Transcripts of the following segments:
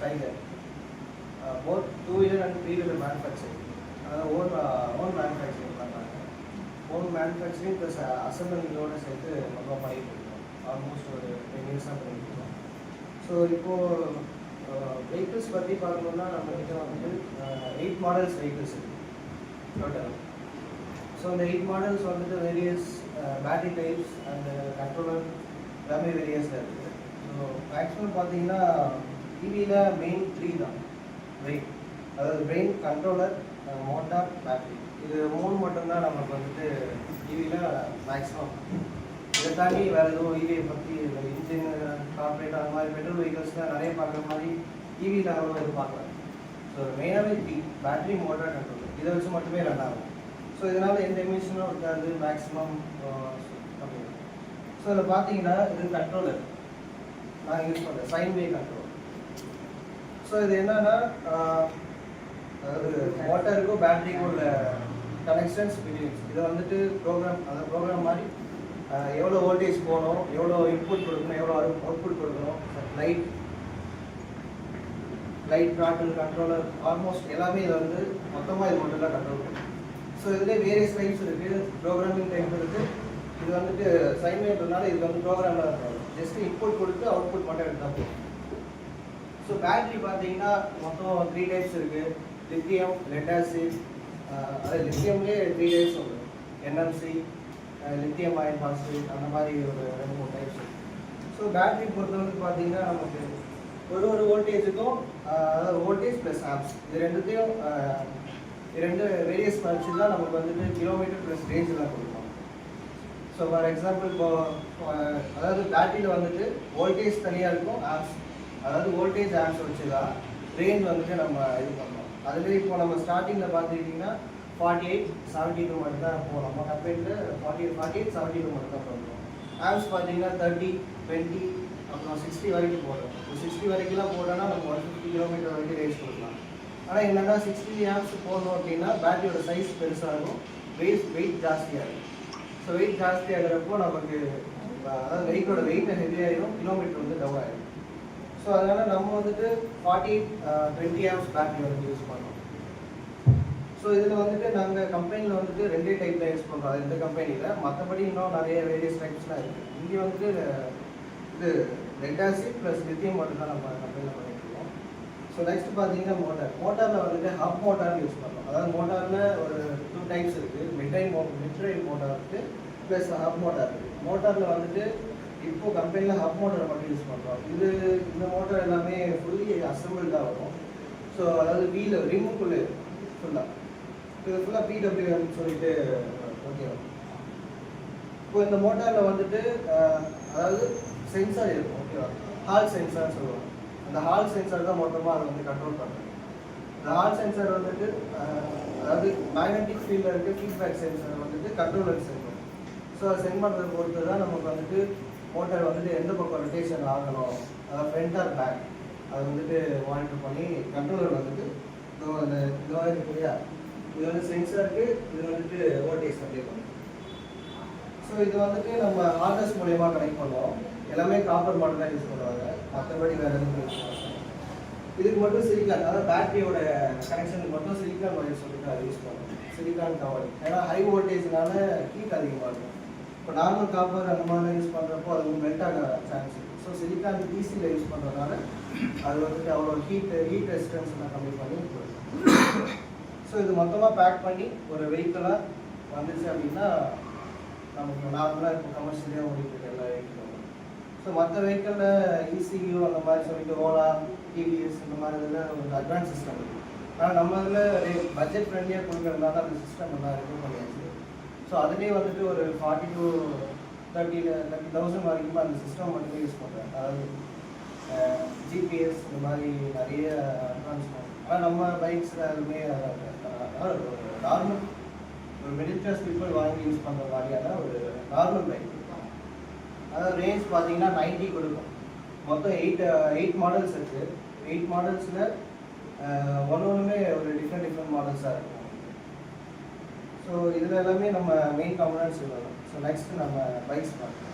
Tiger. Both two-wheeler and three-wheeler manufacturing. Own manufacturing பண்ணுறாங்க. Own manufacturing plus அசம்பிளிங்கோட சேர்த்து நம்ம பண்ணிட்டு இருக்கோம். ஆல்மோஸ்ட் ஒரு 10 இயர்ஸாக பண்ணிட்டு இருக்கோம். ஸோ இப்போது வெஹிக்கிள்ஸ் பற்றி பார்க்கணுன்னா நம்மகிட்ட வந்து 8 மாடல்ஸ் வெஹிக்கிள்ஸ் இருக்குது டோட்டல். ஸோ இந்த 8 மாடல்ஸ் வந்துட்டு various battery types and controller எல்லாமே வேரியஸாக இருக்குது. ஸோ மேக்ஸிமம் பார்த்தீங்கன்னா டிவியில் மெயின் 3 தான் பிரெயின், அதாவது பிரெயின், கண்ட்ரோலர், மோட்டார், பேட்டரி. இது 3 மட்டும்தான் நமக்கு வந்துட்டு டிவியில் மேக்ஸிமம். இதை தாண்டி வேறு எதுவும் இவியை பற்றி இன்ஜின், கார்பரேட் அந்த மாதிரி பெட்ரோல் வெஹிக்கல்ஸ்லாம் நிறைய பார்க்குற மாதிரி டிவியில் அவ்வளோ இது பார்க்கலாம். ஸோ மெயினாகவே பேட்டரி, மோட்டார், கண்ட்ரோலர் இதை வச்சு மட்டுமே ரன் ஆகும். ஸோ இதனால் எந்த எமிஷனும் இருக்காது மேக்ஸிமம் கம்மி. ஸோ இதில் பார்த்தீங்கன்னா இது கண்ட்ரோலர் நான் யூஸ் பண்ணுறேன், சைன் வே கண்ட்ரோல். ஸோ இது என்னன்னா அதாவது மோட்டருக்கும் பேட்டரிக்கும் உள்ள கனெக்ஷன்ஸ் பிட்வீன்ஸ் இதை வந்துட்டு ப்ரோக்ராம், அந்த ப்ரோக்ராம் மாதிரி எவ்வளோ வோல்டேஜ் போகணும், எவ்வளோ இன்புட் கொடுக்கணும், எவ்வளோ அவுட்புட் கொடுக்கணும், லைட் த்ராட்டில் கண்ட்ரோலர் ஆல்மோஸ்ட் எல்லாமே இதை வந்து மொத்தமாக இது மட்டும் தான் கண்ட்ரோல் பண்ணும். ஸோ இதில் வேரியஸ் டைப்ஸ் இருக்குது, ப்ரோக்ராமிங் டைப் இருக்குது. இது வந்துட்டு சைன் வேன்றதுனால இது வந்து ப்ரோக்ராமில் இருக்காது, ஜஸ்ட் இன்புட் கொடுத்து அவுட்புட் மட்டும் எடுத்தால் போதும். ஸோ பேட்டரி பார்த்தீங்கன்னா மொத்தம் 3 டைப்ஸ் இருக்குது. லித்தியம், லெட் ஆசிட், அதாவது லித்தியம்லேயே 3 டைப்ஸ் உண்டு. என்எம்சி, லித்தியம் அயன் பாஸ்பேட், அந்த மாதிரி ஒரு 2-3 டைப்ஸ் இருக்குது. ஸோ பேட்டரி பொறுத்தவரைக்கும் பார்த்தீங்கன்னா நமக்கு ஒரு வோல்டேஜுக்கும், அதாவது வோல்டேஜ் ப்ளஸ் ஆம்ஸ் இது ரெண்டுத்தையும் ரெண்டு வேரியஸ் வச்சு தான் நமக்கு வந்துட்டு கிலோமீட்டர் ப்ளஸ் ரேஞ்செலாம் கொடுக்கும். ஸோ ஃபார் எக்ஸாம்பிள் இப்போ அதாவது பேட்டரியில் வந்துட்டு வோல்டேஜ் தனியாக இருக்கும், ஆம்ஸ் அதாவது வோல்டேஜ் ஆம்ஸ் வச்சு தான் ரேஞ்ச் வந்துட்டு நம்ம இது பண்ணோம். அதுலேயே இப்போ நம்ம ஸ்டார்டிங்கில் பார்த்துக்கிட்டிங்கன்னா 48, 72 மட்டும் தான் போகும். நம்ம கம்பெனியில் 48, 72 மட்டும் தான் பண்ணுறோம். ஆம்ஸ் பார்த்தீங்கன்னா 30, 20 அப்புறம் 60 வரைக்கும் போடுறோம். இப்போ 60 வரைக்கும்லாம் போட்டோன்னா நம்ம 150 கிலோமீட்டர் வரைக்கும் ரேஞ்ச் கொடுக்கலாம். ஆனால் என்னென்னா 60 ஆம்ஸ் போடணும் அப்படின்னா பேட்டரியோட சைஸ் பெருசாக இருக்கும், வெயிட் ஜாஸ்தியாக இருக்கும். ஸோ வெயிட் ஜாஸ்தி ஆகிறப்போ நமக்கு அதாவது வெஹிக்கிளோட வெயிட் ஹெவியாகிடும், கிலோமீட்டர் வந்து டவுன் ஆகிடும். ஸோ அதனால் நம்ம வந்துட்டு 20 ஆம்ஸ் பேட்டரி வந்து யூஸ் பண்ணுறோம். ஸோ இதில் வந்துட்டு நாங்கள் கம்பெனியில் வந்துட்டு 2 டைப் தான் யூஸ் பண்ணுறோம். இந்த கம்பெனியில் மற்றபடி இன்னும் நிறைய வேரியஸ் டைப்ஸ்லாம் இருக்குது. இங்கே வந்துட்டு இது லெட் ஆசிட் ப்ளஸ் லித்தியம் மட்டும் தான் நம்ம கம்பெனியில் பண்ணிட்டுருக்கோம். ஸோ நெக்ஸ்ட் பார்த்தீங்கன்னா மோட்டாரில் வந்துட்டு ஹப் மோட்டார் யூஸ் பண்ணுறோம். அதாவது மோட்டாரில் ஒரு 2 டைப்ஸ் இருக்குது. மிட்ரைன் மோட்டார் இருக்குது ப்ளஸ் ஹப் மோட்டார் இருக்குது. மோட்டாரில் வந்துட்டு இப்போ கம்பெனியில் ஹப் மோட்டார் மட்டும் யூஸ் பண்ணுறோம். இந்த மோட்டார் எல்லாமே ஃபுல்லி அசம்பிள்டாக வரும். ஸோ அதாவது ரிமுக்குள்ளே ஃபுல்லாக இது ஃபுல்லாக பிடபிள்யூஎம் சொல்லிட்டு ஓகேவா. இப்போ இந்த மோட்டாரில் வந்துட்டு அதாவது சென்சார் இருக்கும், ஓகேவா. ஹால் சென்சார்னு சொல்லுவாங்க. அந்த ஹால் சென்சார் தான் மொத்தமாக அதை வந்து கண்ட்ரோல் பண்ணுறது. இந்த ஹால் சென்சார் வந்துட்டு அதாவது மேக்னெட்டிக் ஃபீல்டில் இருக்க ஃபீட்பேக் சென்சார் வந்துட்டு கண்ட்ரோலர் சென்சார். ஸோ அதை சென்ட் பண்ணுறதை பொறுத்து தான் நமக்கு வந்துட்டு மோட்டார் வந்துட்டு எந்த பக்கம் ரொட்டேஷன் ஆகணும், அதாவது ஃப்ரண்ட் ஆர் பேக் அதை வந்துட்டு மானிட்டர் பண்ணி கண்ட்ரோலர் வந்துட்டு இதுவாக இருக்கு இல்லையா, இது வந்து சென்சாருக்கு, இது வந்துட்டு வோல்டேஜ் அப்ளை பண்ணும். ஸோ இது வந்துட்டு நம்ம ஆர்டர்ஸ் மூலயமா கனெக்ட் பண்ணுவோம். எல்லாமே காப்பர் மாடல் தான் யூஸ் பண்ணுவாங்க, மற்றபடி வேறு எதுவும் யூஸ் பண்ணுவாங்க. இதுக்கு மட்டும் சிலிக்கான், அதாவது பேட்டரியோட கனெக்ஷனுக்கு மட்டும் சிலிக்கான் ஒயர் சொல்லிட்டு அதை யூஸ் பண்ணுவோம். சிலிக்கான் கவர், ஏன்னா ஹை வோல்டேஜ்னால ஹீட் அதிகமாக இருக்கும். இப்போ நார்மல் காப்பர் அந்த மாதிரிலாம் யூஸ் பண்ணுறப்போ அது மெல்ட் ஆக சான்ஸ் இருக்குது. ஸோ சிலிக்கான் பிசியில் யூஸ் பண்ணுறதுனால அது வந்துட்டு அவ்வளோ ஹீட் ரெசிஸ்டன்ஸ் எல்லாம் கம்மி பண்ணி கொடுக்கும். ஸோ இது மொத்தமாக பேக் பண்ணி ஒரு வெஹிக்கிளாக வந்துச்சு அப்படின்னா நமக்கு நார்மலாக இப்போ கமர்ஷியலாக ஓடிட்டு எல்லா வெஹிக்கிளும். ஸோ மற்ற வெஹிக்கிளில் இசியூ அந்த மாதிரி சொல்லிட்டு ஓலா, டிவிஎஸ் இந்த மாதிரி இதில் ஒரு அட்வான்ஸ் சிஸ்டம் இருக்குது. ஆனால் நம்ம இதில் பட்ஜெட் ஃப்ரெண்ட்லியாக கொடுக்குறதுனால அந்த சிஸ்டம் எல்லாம் ரிமூவ் பண்ணியாச்சு. ஸோ அதுலேயே வந்துட்டு ஒரு 40 to 30,000 வரைக்கும் அந்த சிஸ்டம் மட்டுமே யூஸ் பண்ணுறேன். அதாவது ஜிபிஎஸ் இந்த மாதிரி நிறைய அட்வான்ஸ். ஆனால் நம்ம பைக்ஸில் எதுவுமே நார்மல் ஒரு மிடில் கிளாஸ் பீப்புள் வாங்கி யூஸ் பண்ணுற மாதிரியான ஒரு நார்மல் பைக். அதாவது ரேஞ்ச் பார்த்தீங்கன்னா 90 கொடுக்கும். மொத்தம் 8 மாடல்ஸ் இருக்குது. 8 மாடல்ஸில் ஒன்றுமே ஒரு டிஃப்ரெண்ட் மாடல்ஸாக இருக்கும். ஸோ இதில் எல்லாமே நம்ம மெயின் காம்பனன்ட்ஸ் சொல்லலாம். ஸோ நெக்ஸ்ட் நம்ம பைக்ஸ் பார்க்கலாம்.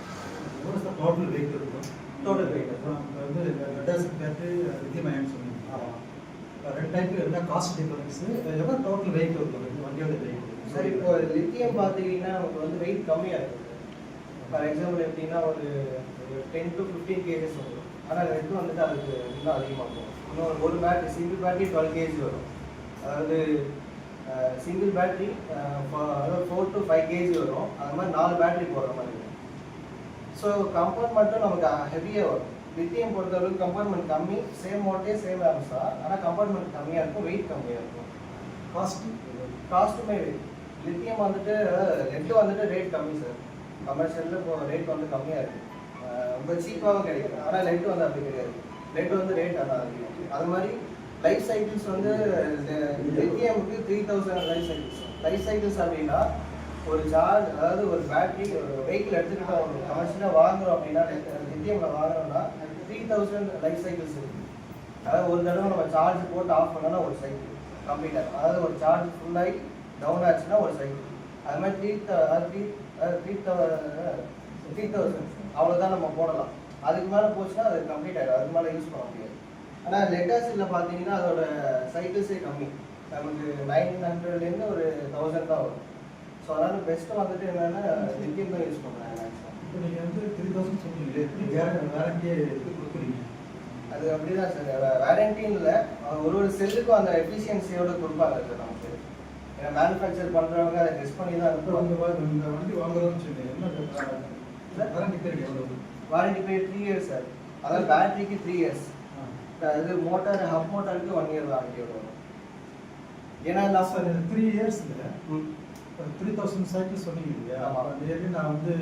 டோட்டல் வெயிட் இருக்கும். டோட்டல் வெயிட் வந்து லித்தியம் அயன் சொன்னீங்க. ரெண்டு டைப் என்ன காஸ்ட் டிஃபரன்ஸ் எவ்வளோ டோட்டல் வெயிட் வரும் வண்டியோட வெயிட்? சார் இப்போ லித்தியம் பார்த்துக்கிட்டிங்கன்னா நமக்கு வந்து வெயிட் கம்மியாக இருக்குது. ஃபார் எக்ஸாம்பிள் எப்படின்னா ஒரு 10 to 15 kgs வரும். ஆனால் ரெண்டு வந்துட்டு அதுக்கு இன்னும் அதிகமாக இருக்கும். இன்னும் ஒரு பேட்டரி சிங்கிள் பேட்டரி 12 kg வரும். அதாவது சிங்கிள் பேட்டரி அதாவது 4 to 5 kg வரும். அது மாதிரி 4 பேட்டரி போடுற மாதிரி இருக்கும். ஸோ கம்பார்ட்மெண்ட்டும் நமக்கு ஹெவியாக வரும். லித்தியம் பொறுத்தளவுக்கு கம்பார்ட்மெண்ட் கம்மி, சேம் வோல்டேஜ் சேம் ஆம்ஸ் தான். ஆனால் கம்பார்ட்மெண்ட் கம்மியாக இருக்கும், வெயிட் கம்மியாக இருக்கும். காஸ்ட்டுமே லித்தியம் வந்துட்டு லெட்டு வந்துட்டு ரேட் கம்மி சார். கமர்ஷியலில் இப்போ ரேட் வந்து கம்மியாக இருக்குது, ரொம்ப சீப்பாகவும் கிடைக்கும். ஆனால் லெட்டு வந்து அப்படி கிடையாது. லெட்டு வந்து ரேட் அதான் அதிகம். அது மாதிரி லைஃப் சைக்கிள்ஸ் வந்து லித்தியமுக்கு 3000 லைஃப் சைக்கிள்ஸ் அப்படின்னா ஒரு சார்ஜ், அதாவது ஒரு பேட்டரி ஒரு வெஹிக்கிள் எடுத்துக்கிட்டு ஒரு கமர்ஷியலாக வாங்குறோம் அப்படின்னா லித்தியமில் வாங்குறோம்னா 3000 லைஃப் சைக்கிள்ஸ் இருக்குது. அதாவது ஒரு தடவை நம்ம சார்ஜ் போட்டு ஆஃப் பண்ணோன்னா ஒரு சைக்கிள் கம்ப்ளீட்டாக, அதாவது ஒரு சார்ஜ் ஃபுல்லாகி டவுன் ஆச்சுன்னா ஒரு சைக்கிள். அது மாதிரி 3000 அவ்வளோதான் நம்ம போடலாம். அதுக்கு மேலே போச்சுன்னா அது கம்ப்ளீட் ஆகிடும், அதுக்கு மேலே யூஸ் பண்ண முடியாது. ஆனால் லெட்டர்ஸில் பார்த்தீங்கன்னா அதோட சைக்கிள்ஸே கம்மி, நமக்கு 900லேருந்து ஒரு 1000 தான் வரும். ஸோ அதனால் பெஸ்ட்டு வந்துட்டு என்னென்னா லித்தியம் தான் யூஸ் பண்ணுறாங்க மேக்ஸிமம். இப்போ நீங்கள் வந்து 3000 சொன்னீங்களே, எப்படி வேரண்டியே கொடுக்குறீங்க? அது அப்படி தான் சார், வேரண்டின்னு இல்லை, ஒரு செல்லுக்கும் அந்த எஃபிஷியன்சியோட கொடுப்பாங்க சார் நமக்கு. ஏன்னா மேனுஃபேக்சர் பண்ணுறவங்க அதை டெஸ்ட் பண்ணி தான் இந்த வண்டி வாங்குறோம்னு சொல்லி என்ன வாரண்டி பீரியட் எவ்வளோ? Warranty period 3 years sir. அதாவது பேட்டரிக்கு 3 years, இது மோட்டார் ஹப் மோட்டாருக்கு 1 year வாரண்டி வரும். ஏன்னா நான் சார் 3 years இல்லை 3000 சைக்கிள் சொன்னீங்க இல்லையா? டெய்லி நான் வந்து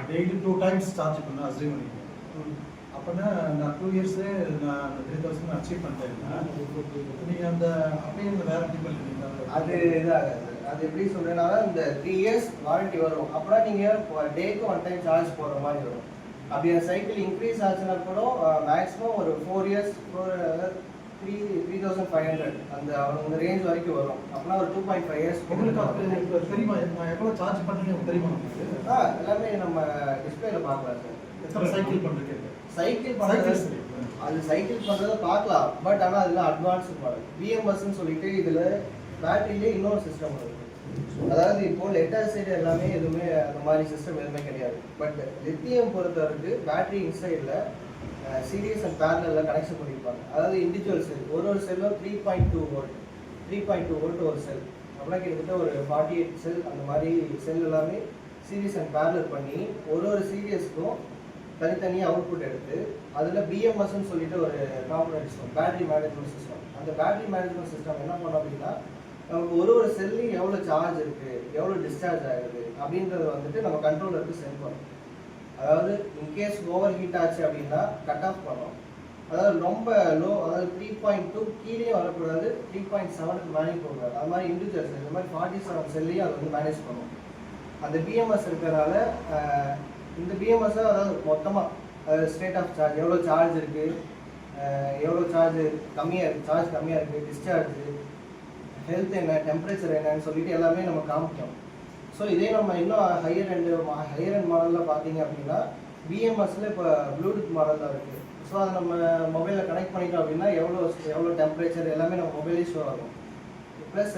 டெய்லி 2 times சார்ஜ் பண்ண அசீவ் பண்ணிக்கிறேன். அப்போனா நான் 2 yearsலே நான் அந்த 3000 அச்சீவ் பண்ணிட்டேன்னா நீங்கள் அந்த அப்படியே இந்த வேரண்டி பண்ணுறீங்க அது இதாகாது. அது எப்படி சொல்கிறேன்னா இந்த 3 years வாரண்டி வரும். அப்புறம் நீங்கள் டேக்கு 1 time சார்ஜ் போடுற மாதிரி வரும். அப்படி அந்த சைக்கிள் இன்க்ரீஸ் ஆச்சுன்னா கூட மேக்ஸிமம் ஒரு 4 years 3500 அந்த ரேஞ்ச் வரைக்கும் வரும். அப்படின்னா ஒரு 2.5 years உங்களுக்கு தெரியுமா நான் எவ்வளோ சார்ஜ் பண்ணுறீங்க தெரியுமா? எல்லாமே நம்ம டிஸ்பிளேல பார்க்கலாம் சார். எத்தனை சைக்கிள் பண்ணுறீங்க? சைக்கிள் பண்ணுறது அது சைக்கிள் பண்ணுறதை பார்க்கலாம். பட் ஆனால் அதில் அட்வான்ஸ்டு மாடல் பிஎம்எஸ்ன்னு சொல்லிட்டு இதில் பேட்டரியிலே இன்னொரு சிஸ்டம் இருக்குது. அதாவது இப்போ லெட்டர் சைடு எல்லாமே எதுவுமே அந்த மாதிரி சிஸ்டம் எதுவுமே கிடையாது. பட் லித்தியம் பொறுத்தவரைக்கு பேட்டரி இன்சைடில் சீரியஸ் அண்ட் பேரலில் கனெக்ஷன் பண்ணியிருப்பாங்க. அதாவது இண்டிவிஜுவல் செல், ஒரு செல்லும் 3.2 volt ஒரு செல். அப்படின்னா கிட்டத்தட்ட ஒரு 48 செல் அந்த மாதிரி செல் எல்லாமே சீரியஸ் அண்ட் பேரலல் பண்ணி ஒரு சீரியஸ்க்கும் தனித்தனியாக அவுட்புட் எடுத்து அதில் பிஎம்எஸ்ன்னு சொல்லிட்டு ஒரு component system, battery management system. அந்த பேட்டரி மேனேஜ்மெண்ட் சிஸ்டம் என்ன பண்ணோம் அப்படின்னா நமக்கு ஒரு செல்லையும் எவ்வளோ சார்ஜ் இருக்குது, எவ்வளோ டிஸ்சார்ஜ் ஆகுது அப்படின்றத வந்துட்டு நம்ம கண்ட்ரோலருக்கு சென்ட் பண்ணோம். அதாவது இன்கேஸ் ஓவர் ஹீட் ஆச்சு அப்படின்னா கட் ஆஃப் பண்ணோம். அதாவது ரொம்ப லோ, அதாவது 3.2 கீழே வரக்கூடாது, 3.7க்கு மேலே போகக்கூடாது. அது மாதிரி இண்டிவிஜுவல் செல், இந்த மாதிரி 47 செல்லையும் அது வந்து மேனேஜ் பண்ணும். அந்த பிஎம்எஸ் இருக்கிறனால இந்த பிஎம்எஸ் அதாவது மொத்தமாக ஸ்டேட் ஆஃப் சார்ஜ், எவ்வளோ சார்ஜ் இருக்குது, எவ்வளோ சார்ஜ் கம்மியாக இருக்குது, டிஸ்சார்ஜ், ஹெல்த் என்ன, டெம்பரேச்சர் என்னன்னு சொல்லிட்டு எல்லாமே நம்ம காமிக்கணும். ஸோ இதே நம்ம இன்னும் ஹையர் அண்ட் மாடலில் பார்த்தீங்க அப்படின்னா பிஎம்எஸ்ல இப்போ ப்ளூடூத் மாடலில் இருக்குது. ஸோ அதை நம்ம மொபைலில் கனெக்ட் பண்ணிட்டோம் அப்படின்னா எவ்வளோ டெம்பரேச்சர் எல்லாமே நம்ம மொபைலே ஷோ ஆகும், ப்ளஸ்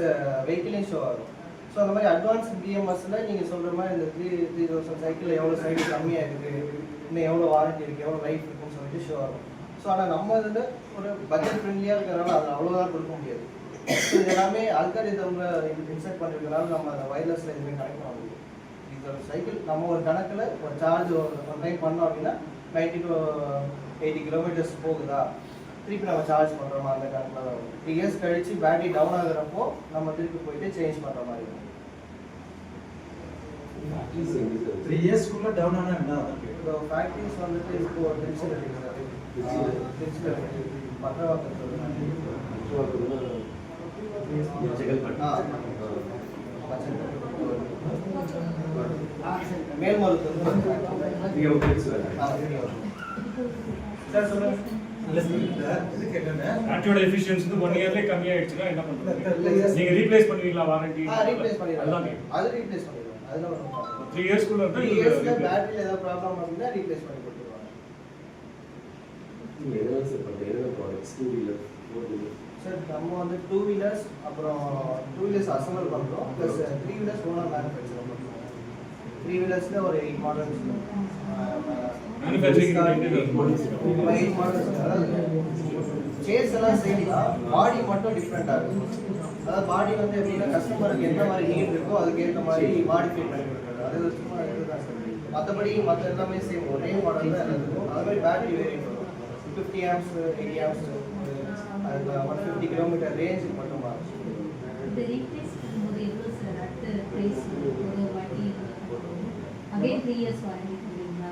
வெஹிக்கிளையும் ஷோ ஆகும். ஸோ அந்த மாதிரி அட்வான்ஸ் பிஎம்எஸ்ல நீங்கள் சொல்கிற மாதிரி இந்த 3000 சைக்கிளில் எவ்வளோ சைக்கிள் கம்மியாக இருக்குது, இன்னும் எவ்வளோ வாரண்டி இருக்குது, எவ்வளோ லைஃப் இருக்குன்னு சொல்லிட்டு ஷோ ஆகும். ஸோ ஆனால் நம்ம இதில் ஒரு பட்ஜெட் ஃப்ரெண்ட்லியாக இருக்கிறதுனால அது அவ்வளோதான் கொடுக்க முடியாது. ஸோ இது எல்லாமே அல்காரிதமில் இன்செர்ட் பண்ணிருக்கனால நம்ம அந்த வயர்லெஸில் எதுவுமே கனெக்ட் பண்ண முடியும். இது ஒரு சைக்கிள் நம்ம ஒரு கணக்கில் ஒரு சார்ஜ் ஒரு டைம் பண்ணோம் அப்படின்னா 90 to 80 kilometers போகுதா, திருப்பி நம்ம சார்ஜ் பண்ணுறோமா அந்த கணக்கில் தான் வரும். 3 years கழிச்சு பேட்டரி டவுன் ஆகுறப்போ நம்ம திருப்பி போயிட்டு சேஞ்ச் பண்ணுற மாதிரி இருக்கும். 3 yearsக்குள்ள டவுன் ஆனால் என்ன? இப்போ ஃபேக்ட்ரிஸ் வந்துட்டு இப்போ திருச்சியில் இருக்குது சார், திருச்சியில் இருக்குது, பற்றவாக்கத்தில் மேல்மருத்தூர் சார் சொல்லுங்க. பேட்டரியோட எஃபிஷியன்சி 1 இயர்ல கம்மியாயிடுச்சுன்னா என்ன பண்ணுவீங்க? நீங்க ரீப்ளேஸ் பண்ணுவீங்களா வாரண்டி? ரீப்ளேஸ் பண்ணிடலாம், அது ரீப்ளேஸ் பண்ணிடலாம். அதெல்லாம் ஒன்றும் ப்ராப்ளம் 3 இயர்ஸ்க்குள்ள 3 இயர்ஸ்ல பேட்டரியில் ஏதாவது ப்ராப்ளம் அப்படின்னா ரீப்ளேஸ் பண்ணி கொடுத்துருவாங்க. நீங்க என்ன சார் பண்றீங்க? என்ன ப்ராடக்ட்ஸ் 2 வீலர் சார் நம்ம வந்து 2 வீலர்ஸ் அப்புறம் 2 வீலர்ஸ் அசம்பிள் பண்ணுறோம் ப்ளஸ் 3 வீலர்ஸ் ஓனாக மேனுஃபேக்சர் பண்ணுறோம். 3 வீலர்ஸில் ஒரு 8 மாடல்ஸ் மேனுஃபேக்சரிங் 8 மாடல்ஸ். அதாவது சேஸ் எல்லாம் சேம் தான், பாடி மட்டும் டிஃப்ரெண்ட்டாக இருக்கும். அதாவது பாடி வந்து எப்படின்னா கஸ்டமருக்கு எந்த மாதிரி நீட் இருக்கோ அதுக்கேற்ற மாதிரி மாடிஃபை பண்ணி கொடுக்குறது. அது சும்மா இதுதான் சார். மற்றபடி மற்ற எல்லாமே சேம் ஒரே மாடல் தான் இருக்கும். அது மாதிரி பேட்டரி வேரியன்ட் வரும். 50 amps 80 amps அது 150 கிலோமீட்டர் ரேஞ்சுக்கு மட்டும் மாறும். இந்த ரீப்ளேஸ் பண்ணும்போது எவ்வளோ சார் அடுத்த ப்ரைஸ் ஒரு வாட்டி அகைன் 3 இயர்ஸ் வாரண்டி பண்ணுவீங்களா?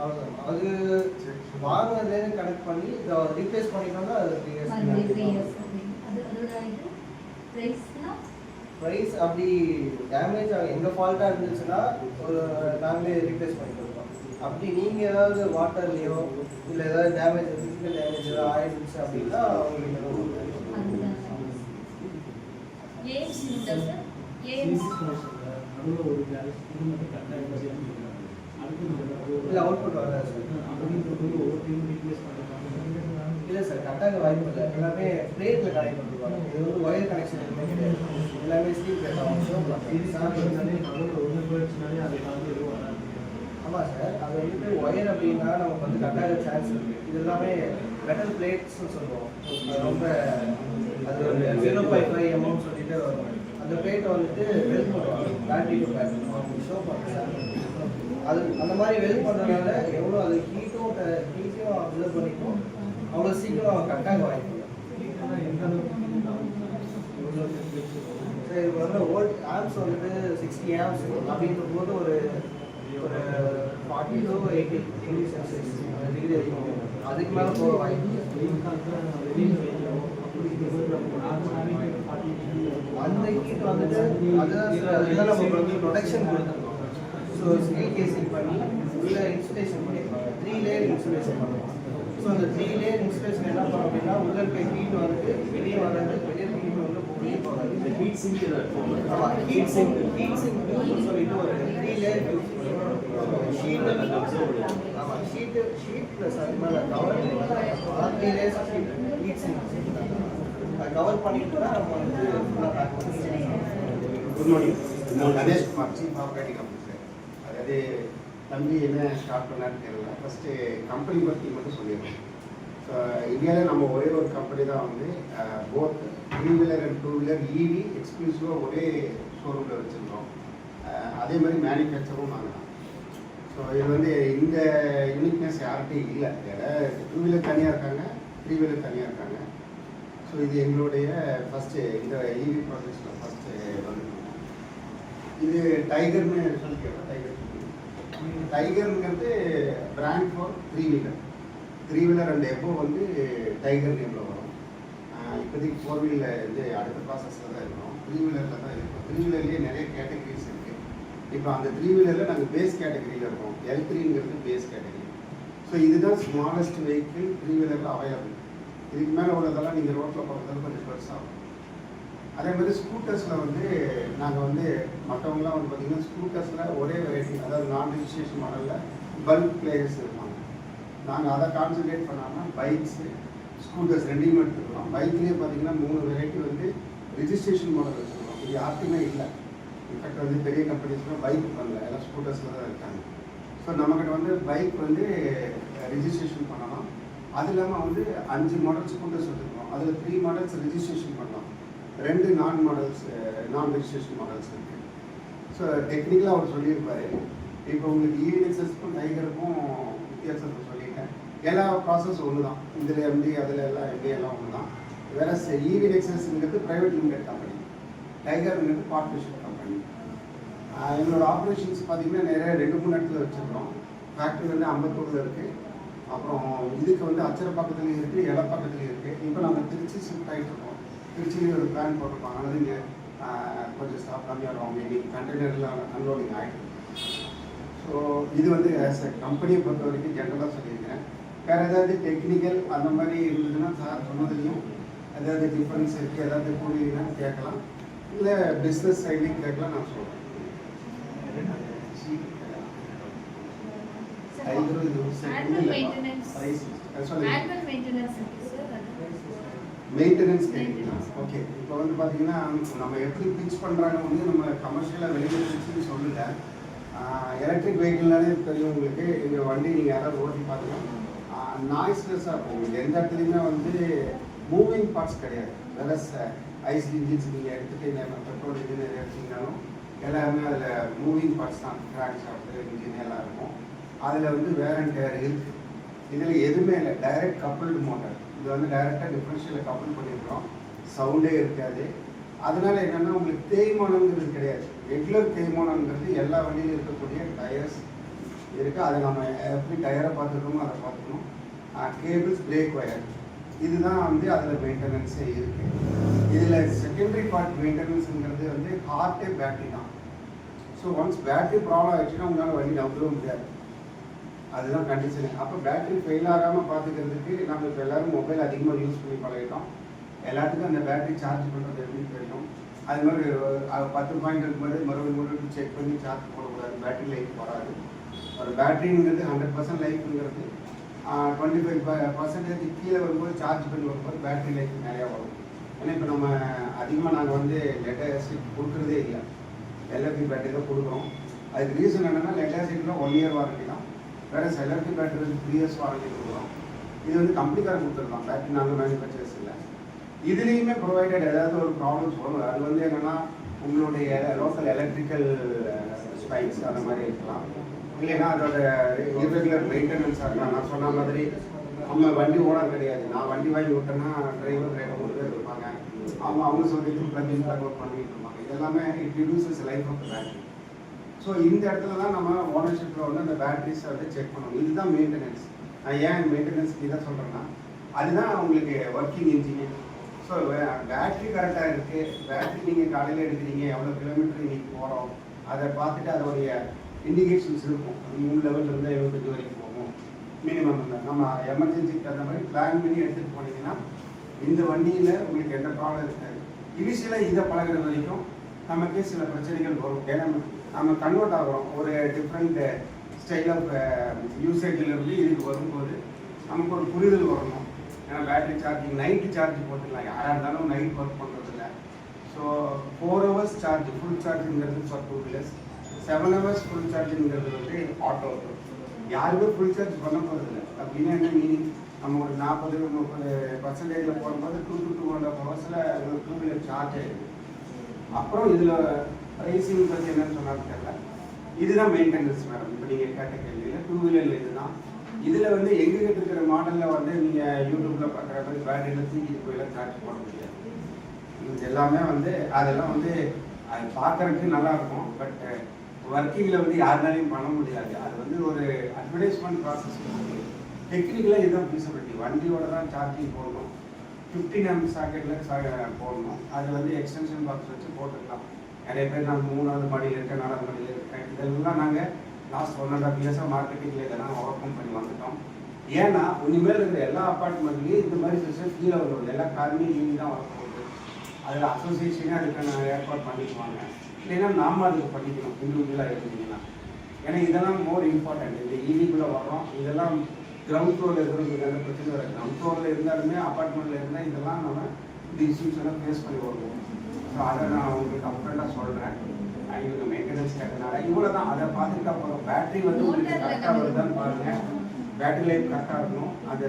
அவ்வளோதான். அது வாங்கினதுலேருந்து கனெக்ட் பண்ணி இதை ரீப்ளேஸ் பண்ணிட்டோம்னா அது 3 இயர்ஸ். அது அதோட இது ப்ரைஸ்னா ப்ரைஸ் அப்படி டேமேஜ் எங்கள் ஃபால்ட்டாக இருந்துச்சுன்னா ஒரு நாங்களே ரீப்ளேஸ் பண்ணி கொடுப்போம். அப்படி நீங்கள் ஏதாவது வாட்டர்லேயோ இல்லை ஏதாவது டேமேஜ் ஃபிசிக்கல் டேமேஜ் ஏதாவது ஆயிடுச்சு அப்படின்னா அவங்களுக்கு ஏஎம்சி உண்டா சார்? ஏஎம்சி இல்லை அவுட்புட் வராது சார். இல்லை சார் கட்டாக வாய்ப்பு இல்லை. எல்லாமே பிளேட்டில் கனெக்ட் பண்ணிருப்பாங்க. இது வந்து ஒயர் கனெக்ஷன் எதுவுமே கிடையாது. எல்லாமே ஸ்டீல் பிளேட் ஆகும். ஆமாம் சார். அது வந்துட்டு ஒயர் அப்படின்னா நமக்கு வந்து கட்டாக சான்ஸ் இருக்குது. இது எல்லாமே மெட்டல் பிளேட்ஸ்னு சொல்லுவோம். அது ரொம்ப அது ஒரு 0.5 mm சொல்லிட்டு வரும். அந்த பிளேட்டை வந்துட்டு வெல்ட் பண்ணுவாங்க. பேட்டரி டு பேட்டரி அவங்க ஷோ பண்ணுறாங்க. அது அந்த மாதிரி வெல்ட் பண்ணுறதுனால எவ்வளோ அது ஹீட்டும் அப்சர்வ் பண்ணிக்கும் அவ்வளோ சீக்கிரம் கட்டாக வாய்ப்பு. சரி, இப்போ வந்து ஓல்ட் ஆம்ஸ் வந்துட்டு 60 amps அப்படின்ற போது ஒரு 40 to 80 டிகிரி செல்சியஸ் டிகிரி இருக்கும். அதுக்கு மேலே போக வாய்ப்பு. அந்த ஹீட் வந்துட்டு அதுதான் நம்ம வந்து ப்ரொடெக்ஷன் கொடுத்துருக்கோம். ஸோ ஸ்டீல் கேசிங் பண்ணி உள்ள இன்சுலேஷன் பண்ணியிருப்பாங்க. 3 லேயர் இன்சுலேஷன் பண்ணுவோம். ஸோ அந்த 3 லேயர் இன்சுலேஷன் என்ன பண்ணும் அப்படின்னா உள்ள இருக்க ஹீட் வந்துட்டு வெளியே வர்றது, வெளியே ஹீட் வந்து வெளியே போகாது. இந்த ஹீட் சிங்க் ஆமாம் ஹீட் சிங்க் சொல்லிட்டு ஒரு 3 லேயர் ஷீட் ஆமாம் ஷீட் ப்ளஸ் அது மேலே cover 3 layers sheet heat sink அதை கவர் பண்ணிட்டு தான் நம்ம வந்து ஃபுல்லாக பேக் பண்ணுவோம். Good morning. Ganesh Kumar, chief operating officer. அதாவது தம்பி என்ன ஸ்டார்ட் பண்ணான்னு தெரியல. ஃபஸ்ட்டு கம்பெனி பற்றி மட்டும் சொல்லிடுறோம். ஸோ இந்தியாவில் நம்ம ஒரே ஒரு கம்பெனி தான் வந்து போத் 3 வீலர் அண்ட் 2 வீலர் இவி எக்ஸ்க்ளூசிவாக ஒரே ஷோரூமில் வச்சுருக்கோம். அதே மாதிரி மேனுஃபேக்சரும் நாங்கள் தான். ஸோ இது வந்து இந்த யூனிக்னஸ் யார்கிட்டையும் இல்லை. 2 வீலர் தனியாக இருக்காங்க, 3 வீலர் தனியாக இருக்காங்க. ஸோ இது எங்களுடைய ஃபஸ்ட்டு இந்த இவி ப்ராஜெக்ட்ஸில் ஃபஸ்ட்டு வந்துருக்கோம். இது டைகர்னு சொல்லி கேட்போம். டைகருங்கிறது brand for 3 wheeler. 3 wheeler and எபோ வந்து டைகர் நேமில் வரும். இப்போதைக்கு 4 வீலர் வந்து அடுத்த ப்ராசஸில் தான் இருக்கிறோம். 3 வீலரில் தான் இருக்கும். 3 வீலர்லேயே நிறைய கேட்டகரிஸ் இருக்குது. இப்போ அந்த 3 வீலரில் நாங்கள் பேஸ் கேட்டகரியில் இருக்கோம். L3ங்கிறது பேஸ் கேட்டகரி. ஸோ இதுதான் ஸ்மாலஸ்ட் வெஹிக்கிள் 3 வீலரில் அவைலபிள். இதுக்கு மேலே உள்ளதெல்லாம் நீங்கள் ரோட்டில் போகிறதால கொஞ்சம் பெருசாகும். அதே மாதிரி ஸ்கூட்டர்ஸில் வந்து நாங்கள் வந்து மற்றவங்களாம் வந்து பார்த்திங்கன்னா ஸ்கூட்டர்ஸில் ஒரே வெரைட்டி, அதாவது நான் ரிஜிஸ்ட்ரேஷன் மாடலில் பல்க் பிளேயர்ஸ் இருப்பாங்க. நாங்கள் அதை கான்சன்ட்ரேட் பண்ணாமல் பைக்ஸு ஸ்கூட்டர்ஸ் ரெண்டையும் எடுத்துக்கிறோம். பைக்லேயே பார்த்திங்கன்னா 3 வெரைட்டி வந்து ரிஜிஸ்ட்ரேஷன் மாடல் வச்சுருக்கோம். இது யாருக்குமே இல்லை. இன்ஃபேக்ட் வந்து பெரிய கம்பெனிஸ்லாம் பைக் பண்ணல, எல்லாம் ஸ்கூட்டர்ஸில் தான் இருக்காங்க. ஸோ நம்மக்கிட்ட வந்து பைக் வந்து ரிஜிஸ்ட்ரேஷன் பண்ணலாம். அது இல்லாமல் வந்து 5 மாடல் ஸ்கூட்டர்ஸ் வச்சுருக்கோம். அதில் 3 மாடல்ஸ் ரிஜிஸ்ட்ரேஷன் பண்ணலாம். 2 நான் ரிஜிஸ்ட்ரேஷன் மாடல்ஸ் இருக்குது. ஸோ டெக்னிக்கலாக அவர் சொல்லியிருப்பார். இப்போ உங்களுக்கு இவி எக்ஸஸ்க்கும் டைகருக்கும் வித்தியாசத்தை சொல்லிட்டேன். எல்லா ப்ராசஸ் ஒன்று தான். இதில் எம்டி அதில் எல்லாம் எம்டி எல்லாம் ஒன்று தான். வேறு இவி எக்ஸஸ்ங்கிறது ப்ரைவேட் லிமிடெட் கம்பெனி, டைகருங்கிறது பார்ட்னர்ஷிப் கம்பெனி. எங்களோட ஆப்ரேஷன்ஸ் பார்த்திங்கன்னா நிறைய 2-3 இடத்துல வச்சுருக்கோம். ஃபேக்ட்ரி வந்து அம்பத்தூரில் இருக்குது. அப்புறம் இதுக்கு வந்து அச்சரப்பாக்கத்துலேயும் இருக்குது, எலப்பாக்கத்துலேயும் இருக்குது. இப்போ நம்ம திருச்சி ஷிஃப்ட் ஆகிட்டு இருக்கோம். திருச்சியிலேயே ஒரு பிளான் போட்டிருப்பாங்க. அதனால் இங்கே கொஞ்சம் ஸ்டாப் கம்மியாக அவங்க இன்னைக்கு கண்டெய்னரில் அன்லோடிங் ஆகிட்டு. ஸோ இது வந்து ஆஸ் அ கம்பெனியை பொறுத்த வரைக்கும் ஜென்ரலாக சொல்லியிருக்கிறேன். வேறு ஏதாவது டெக்னிக்கல் அந்த மாதிரி இருந்ததுன்னா சார் சொன்னதுலையும் ஏதாவது டிஃப்ரென்ஸ் இருக்குது, ஏதாவது கூடினா கேட்கலாம், இல்லை பிஸ்னஸ் சைட்லையும் கேட்கலாம். நான் சொல்கிறேன். Annual maintenance. Annual maintenance, sir. Maintenance கேட்குறீங்களா? ஓகே. இப்போ வந்து பார்த்தீங்கன்னா நம்ம எப்படி பிச் பண்ணுறாங்க வந்து நம்ம கமர்ஷியலாக வெளியில் பிச்சுன்னு சொல்லல. எலக்ட்ரிக் வெஹிக்கிள்னாலே தெரியும் உங்களுக்கு. எங்கள் வண்டி நீங்கள் யாராவது ஓட்டி பார்த்தீங்கன்னா நாய்ஸ்லெஸ்ஸாக இருக்கும். உங்களுக்கு எந்த இடத்துலையுமே வந்து மூவிங் பார்ட்ஸ் கிடையாது. வேறு ஐஸ் இன்ஜின்ஸ் நீங்கள் எடுத்துகிட்டு பெட்ரோல் இன்ஜின் எடுத்தீங்கன்னாலும் எல்லாமே அதில் மூவிங் பார்ட்ஸ் தான். கிராங்க் ஷாஃப்ட்டு இன்ஜின் எல்லாம் இருக்கும். அதில் வந்து வேர் அண்ட் டயர் இருக்குது. இதில் எதுவுமே இல்லை. Direct coupled motor. இது வந்து டைரெக்டாக டிஃபரன்ஷியலில் கப்புள் பண்ணியிருக்கிறோம். சவுண்டே இருக்காது. அதனால என்னென்னா உங்களுக்கு தேய்மானங்கிறது கிடையாது. ரெகுலர் தேய்மானங்கிறது எல்லா வண்டியிலும் இருக்கக்கூடிய டயர்ஸ் இருக்குது. அதை நம்ம எப்படி டயரை பார்த்துக்கணுமோ அதை பார்த்துக்கணும். கேபிள்ஸ், பிரேக் ஒயர், இதுதான் வந்து அதில் மெயின்டெனன்ஸே இருக்குது. இதில் செகண்டரி பார்ட் மெயின்டெனன்ஸுங்கிறது வந்து ஹார்ட்டே பேட்டரி தான். ஸோ ஒன்ஸ் பேட்டரி ப்ராப்ளம் ஆயிடுச்சுன்னா உங்களால் வண்டி நம்பவே முடியாது. அதுதான் கண்டிஷனு. அப்போ பேட்டரி ஃபெயில் ஆகாமல் பார்த்துக்கிறதுக்கு நம்ம இப்போ எல்லோரும் மொபைல் அதிகமாக யூஸ் பண்ணி பழகிட்டோம். எல்லாத்துக்கும் அந்த பேட்டரி சார்ஜ் பண்ணுறது எப்படின்னு தெரியும். அது மாதிரி 10 பாயிண்ட் இருக்கும்போது மறுபடியும் செக் பண்ணி சார்ஜ் போடக்கூடாது. பேட்டரி லைஃப் வராது. ஒரு பேட்டரிங்கிறது 100% லைஃப்ங்கிறது 25% கீழே வரும்போது சார்ஜ் பண்ணி வரும்போது பேட்டரி லைஃப் நிறையா வரும். ஏன்னா இப்போ நம்ம அதிகமாக நாங்கள் வந்து லெட் ஆசிட் கொடுக்குறதே இல்லை. எல்எஃபி பேட்டரி தான் கொடுக்குறோம். அதுக்கு ரீசன் என்னென்னா லெட் ஆசிட்லாம் 1 இயர் வாரண்டி தான். வேறு எல்எஃபி பேட்டரி வந்து 3 இயர்ஸ் வாரண்டி கொடுக்குறோம். இது வந்து கம்பெனிக்காரன் கொடுத்துருக்கோம். பேட்டரி நாங்கள் மேனுஃபேக்சர்ஸ் இல்லை. இதுலேயுமே ப்ரொவைடட் ஏதாவது ஒரு ப்ராப்ளம்ஸ் வரும். அது வந்து என்னென்னா உங்களுடைய லோக்கல் எலக்ட்ரிக்கல் ஸ்பைக்ஸ் அந்த மாதிரி இருக்கலாம். இல்லைன்னா அதோட இரெகுலர் மெயின்டெனன்ஸாக இருக்கலாம். நான் சொன்ன மாதிரி நம்ம வண்டி ஓனர் கிடையாது. நான் வண்டி வாங்கி விட்டேன்னா டிரைவர் 3 பேர் இருப்பாங்க. அவங்க சொல்லிட்டு ப்ளக்கிங் ஒர்க் பண்ணிட்டு இருப்பாங்க. இதெல்லாமே it reduces life of battery. So இந்த இடத்துல தான் நம்ம ஓனர்ஷிப்பில் வந்து அந்த பேட்டரிஸை வந்து செக் பண்ணணும். இதுதான் மெயின்டெனன்ஸ். நான் ஏன் மெயின்டெனன்ஸ் இதான் சொல்கிறேன்னா அதுதான் உங்களுக்கு ஒர்க்கிங் இன்ஜின். ஸோ பேட்டரி கரெக்டாக இருக்குது. பேட்டரி நீங்கள் காலையில் எடுக்கிறீங்க, எவ்வளோ கிலோமீட்டர் இன்றைக்கி போகிறோம் அதை பார்த்துட்டு அதோடைய இண்டிகேஷன்ஸ் இருக்கும். 3 லெவலில் இருந்தால் 75 வரைக்கும் போகும் மினிமம். இல்லை நம்ம எமர்ஜென்சிக்கு தகுந்த மாதிரி பிளான் பண்ணி எடுத்துகிட்டு போனீங்கன்னா இந்த வண்டியில் உங்களுக்கு எந்த ப்ராப்ளம் இருக்காது. இனிஷியலாக இதை பழகிற வரைக்கும் நமக்கு சில பிரச்சனைகள் வரும். ஏன்னா நம்ம கன்வெர்ட் ஆகிறோம். ஒரு டிஃப்ரெண்ட் ஸ்டைல் ஆஃப் யூசேஜிலிருந்து இதுக்கு வரும்போது நமக்கு ஒரு புரிதல் வரணும். ஏன்னா பேட்டரி சார்ஜிங் நைட்டு சார்ஜ் போட்டுக்கலாம். யாராக இருந்தாலும் நைட் ஒர்க் பண்ணுறதில்ல. ஸோ 4 hours சார்ஜ் ஃபுல் சார்ஜுங்கிறது ஃபார் 2 wheelers, 7 hours ஃபுல் சார்ஜுங்கிறது வந்து ஆட்டோ. யாருமே ஃபுல் சார்ஜ் பண்ண போகிறதில்ல. அப்படின்னா என்ன மீனிங்? நம்ம ஒரு 40-30% போகும்போது 2 to 2.5 hours 2 wheeler சார்ஜ் ஆகிடுது. அப்புறம் இதில் ப்ரைஸிங் பற்றி என்னன்னு சொன்னாலும் தெரியல. இதுதான் மெயின்டெனன்ஸ் மேடம். இப்போ நீங்கள் கேட்ட கேள்வியில் 2 wheeler இதுதான். இதில் வந்து எங்ககிட்ட இருக்கிற மாடலில் வந்து நீங்கள் யூடியூப்பில் பார்க்குற மாதிரி பேட்டரியில் தூக்கிட்டு போயெல்லாம் சார்ஜ் போட முடியாது. இது எல்லாமே வந்து அதெல்லாம் வந்து அது பார்க்குறதுக்கு நல்லாயிருக்கும். பட் ஒர்க்கிங்கில் வந்து யாருனாலையும் பண்ண முடியாது. அது வந்து ஒரு அட்வர்டைஸ்மெண்ட் ப்ராசஸ். டெக்னிக்கலாக இதுதான் ஃபீஸபிலிட்டி. வண்டியோட தான் சார்ஜிங் போடணும். 15 amp சாக்கெட்டில் போடணும். அது வந்து எக்ஸ்டென்ஷன் பாக்ஸ் வச்சு போட்டுக்கலாம். நிறைய பேர் நான் 3வது மாடியில் இருக்கேன், 4வது மாடியில் இருக்கேன். இதெல்லாம் நாங்கள் லாஸ்ட் 1.5 years மார்க்கெட்டிங்கில் இதெல்லாம் ஓவர்கம் பண்ணி வந்துட்டோம். ஏன்னா இனிமேல் இருக்கிற எல்லா அப்பார்ட்மெண்ட்லேயும் இந்த மாதிரி சிஸ்டம் கீழே வருவது எல்லா காருமே ஈவி தான் வரப்போகுது. அதில் அசோசியேஷனே அதுக்கான ஏற்பாடு பண்ணிக்குவாங்க. இல்லைன்னா நாம அதுக்கு பண்ணிக்கணும் இண்டிவிஜுவலாக இருந்தீங்கன்னா. ஏன்னா இதெல்லாம் மோர் இம்பார்ட்டன்ட். இந்த ஈவிக்குள்ளே வர்றோம். இதெல்லாம் கிரவுண்ட் ஃப்ளோரில் இருக்கிறவங்களுக்கு அந்த பிரச்சனை வராது. கிரவுண்ட் ஃப்ளோரில் இருந்தாலுமே அப்பார்ட்மெண்ட்டில் இருந்தால் இதெல்லாம் நம்ம இந்த இஷ்யூஸ் எல்லாம் ஃபேஸ் பண்ணி வருவோம். ஸோ அதை நான் உங்களுக்கு அப்டேட்டாக சொல்கிறேன். இவங்க மெயின்டெனன்ஸ் கேட்டனால இவ்வளோ தான். அதை பார்த்துட்டு அப்புறம் பேட்டரி வந்து உங்களுக்கு கரெக்டாக வருதான்னு பாருங்கள். பேட்டரி லைஃப் கரெக்டாக இருக்கணும். அந்த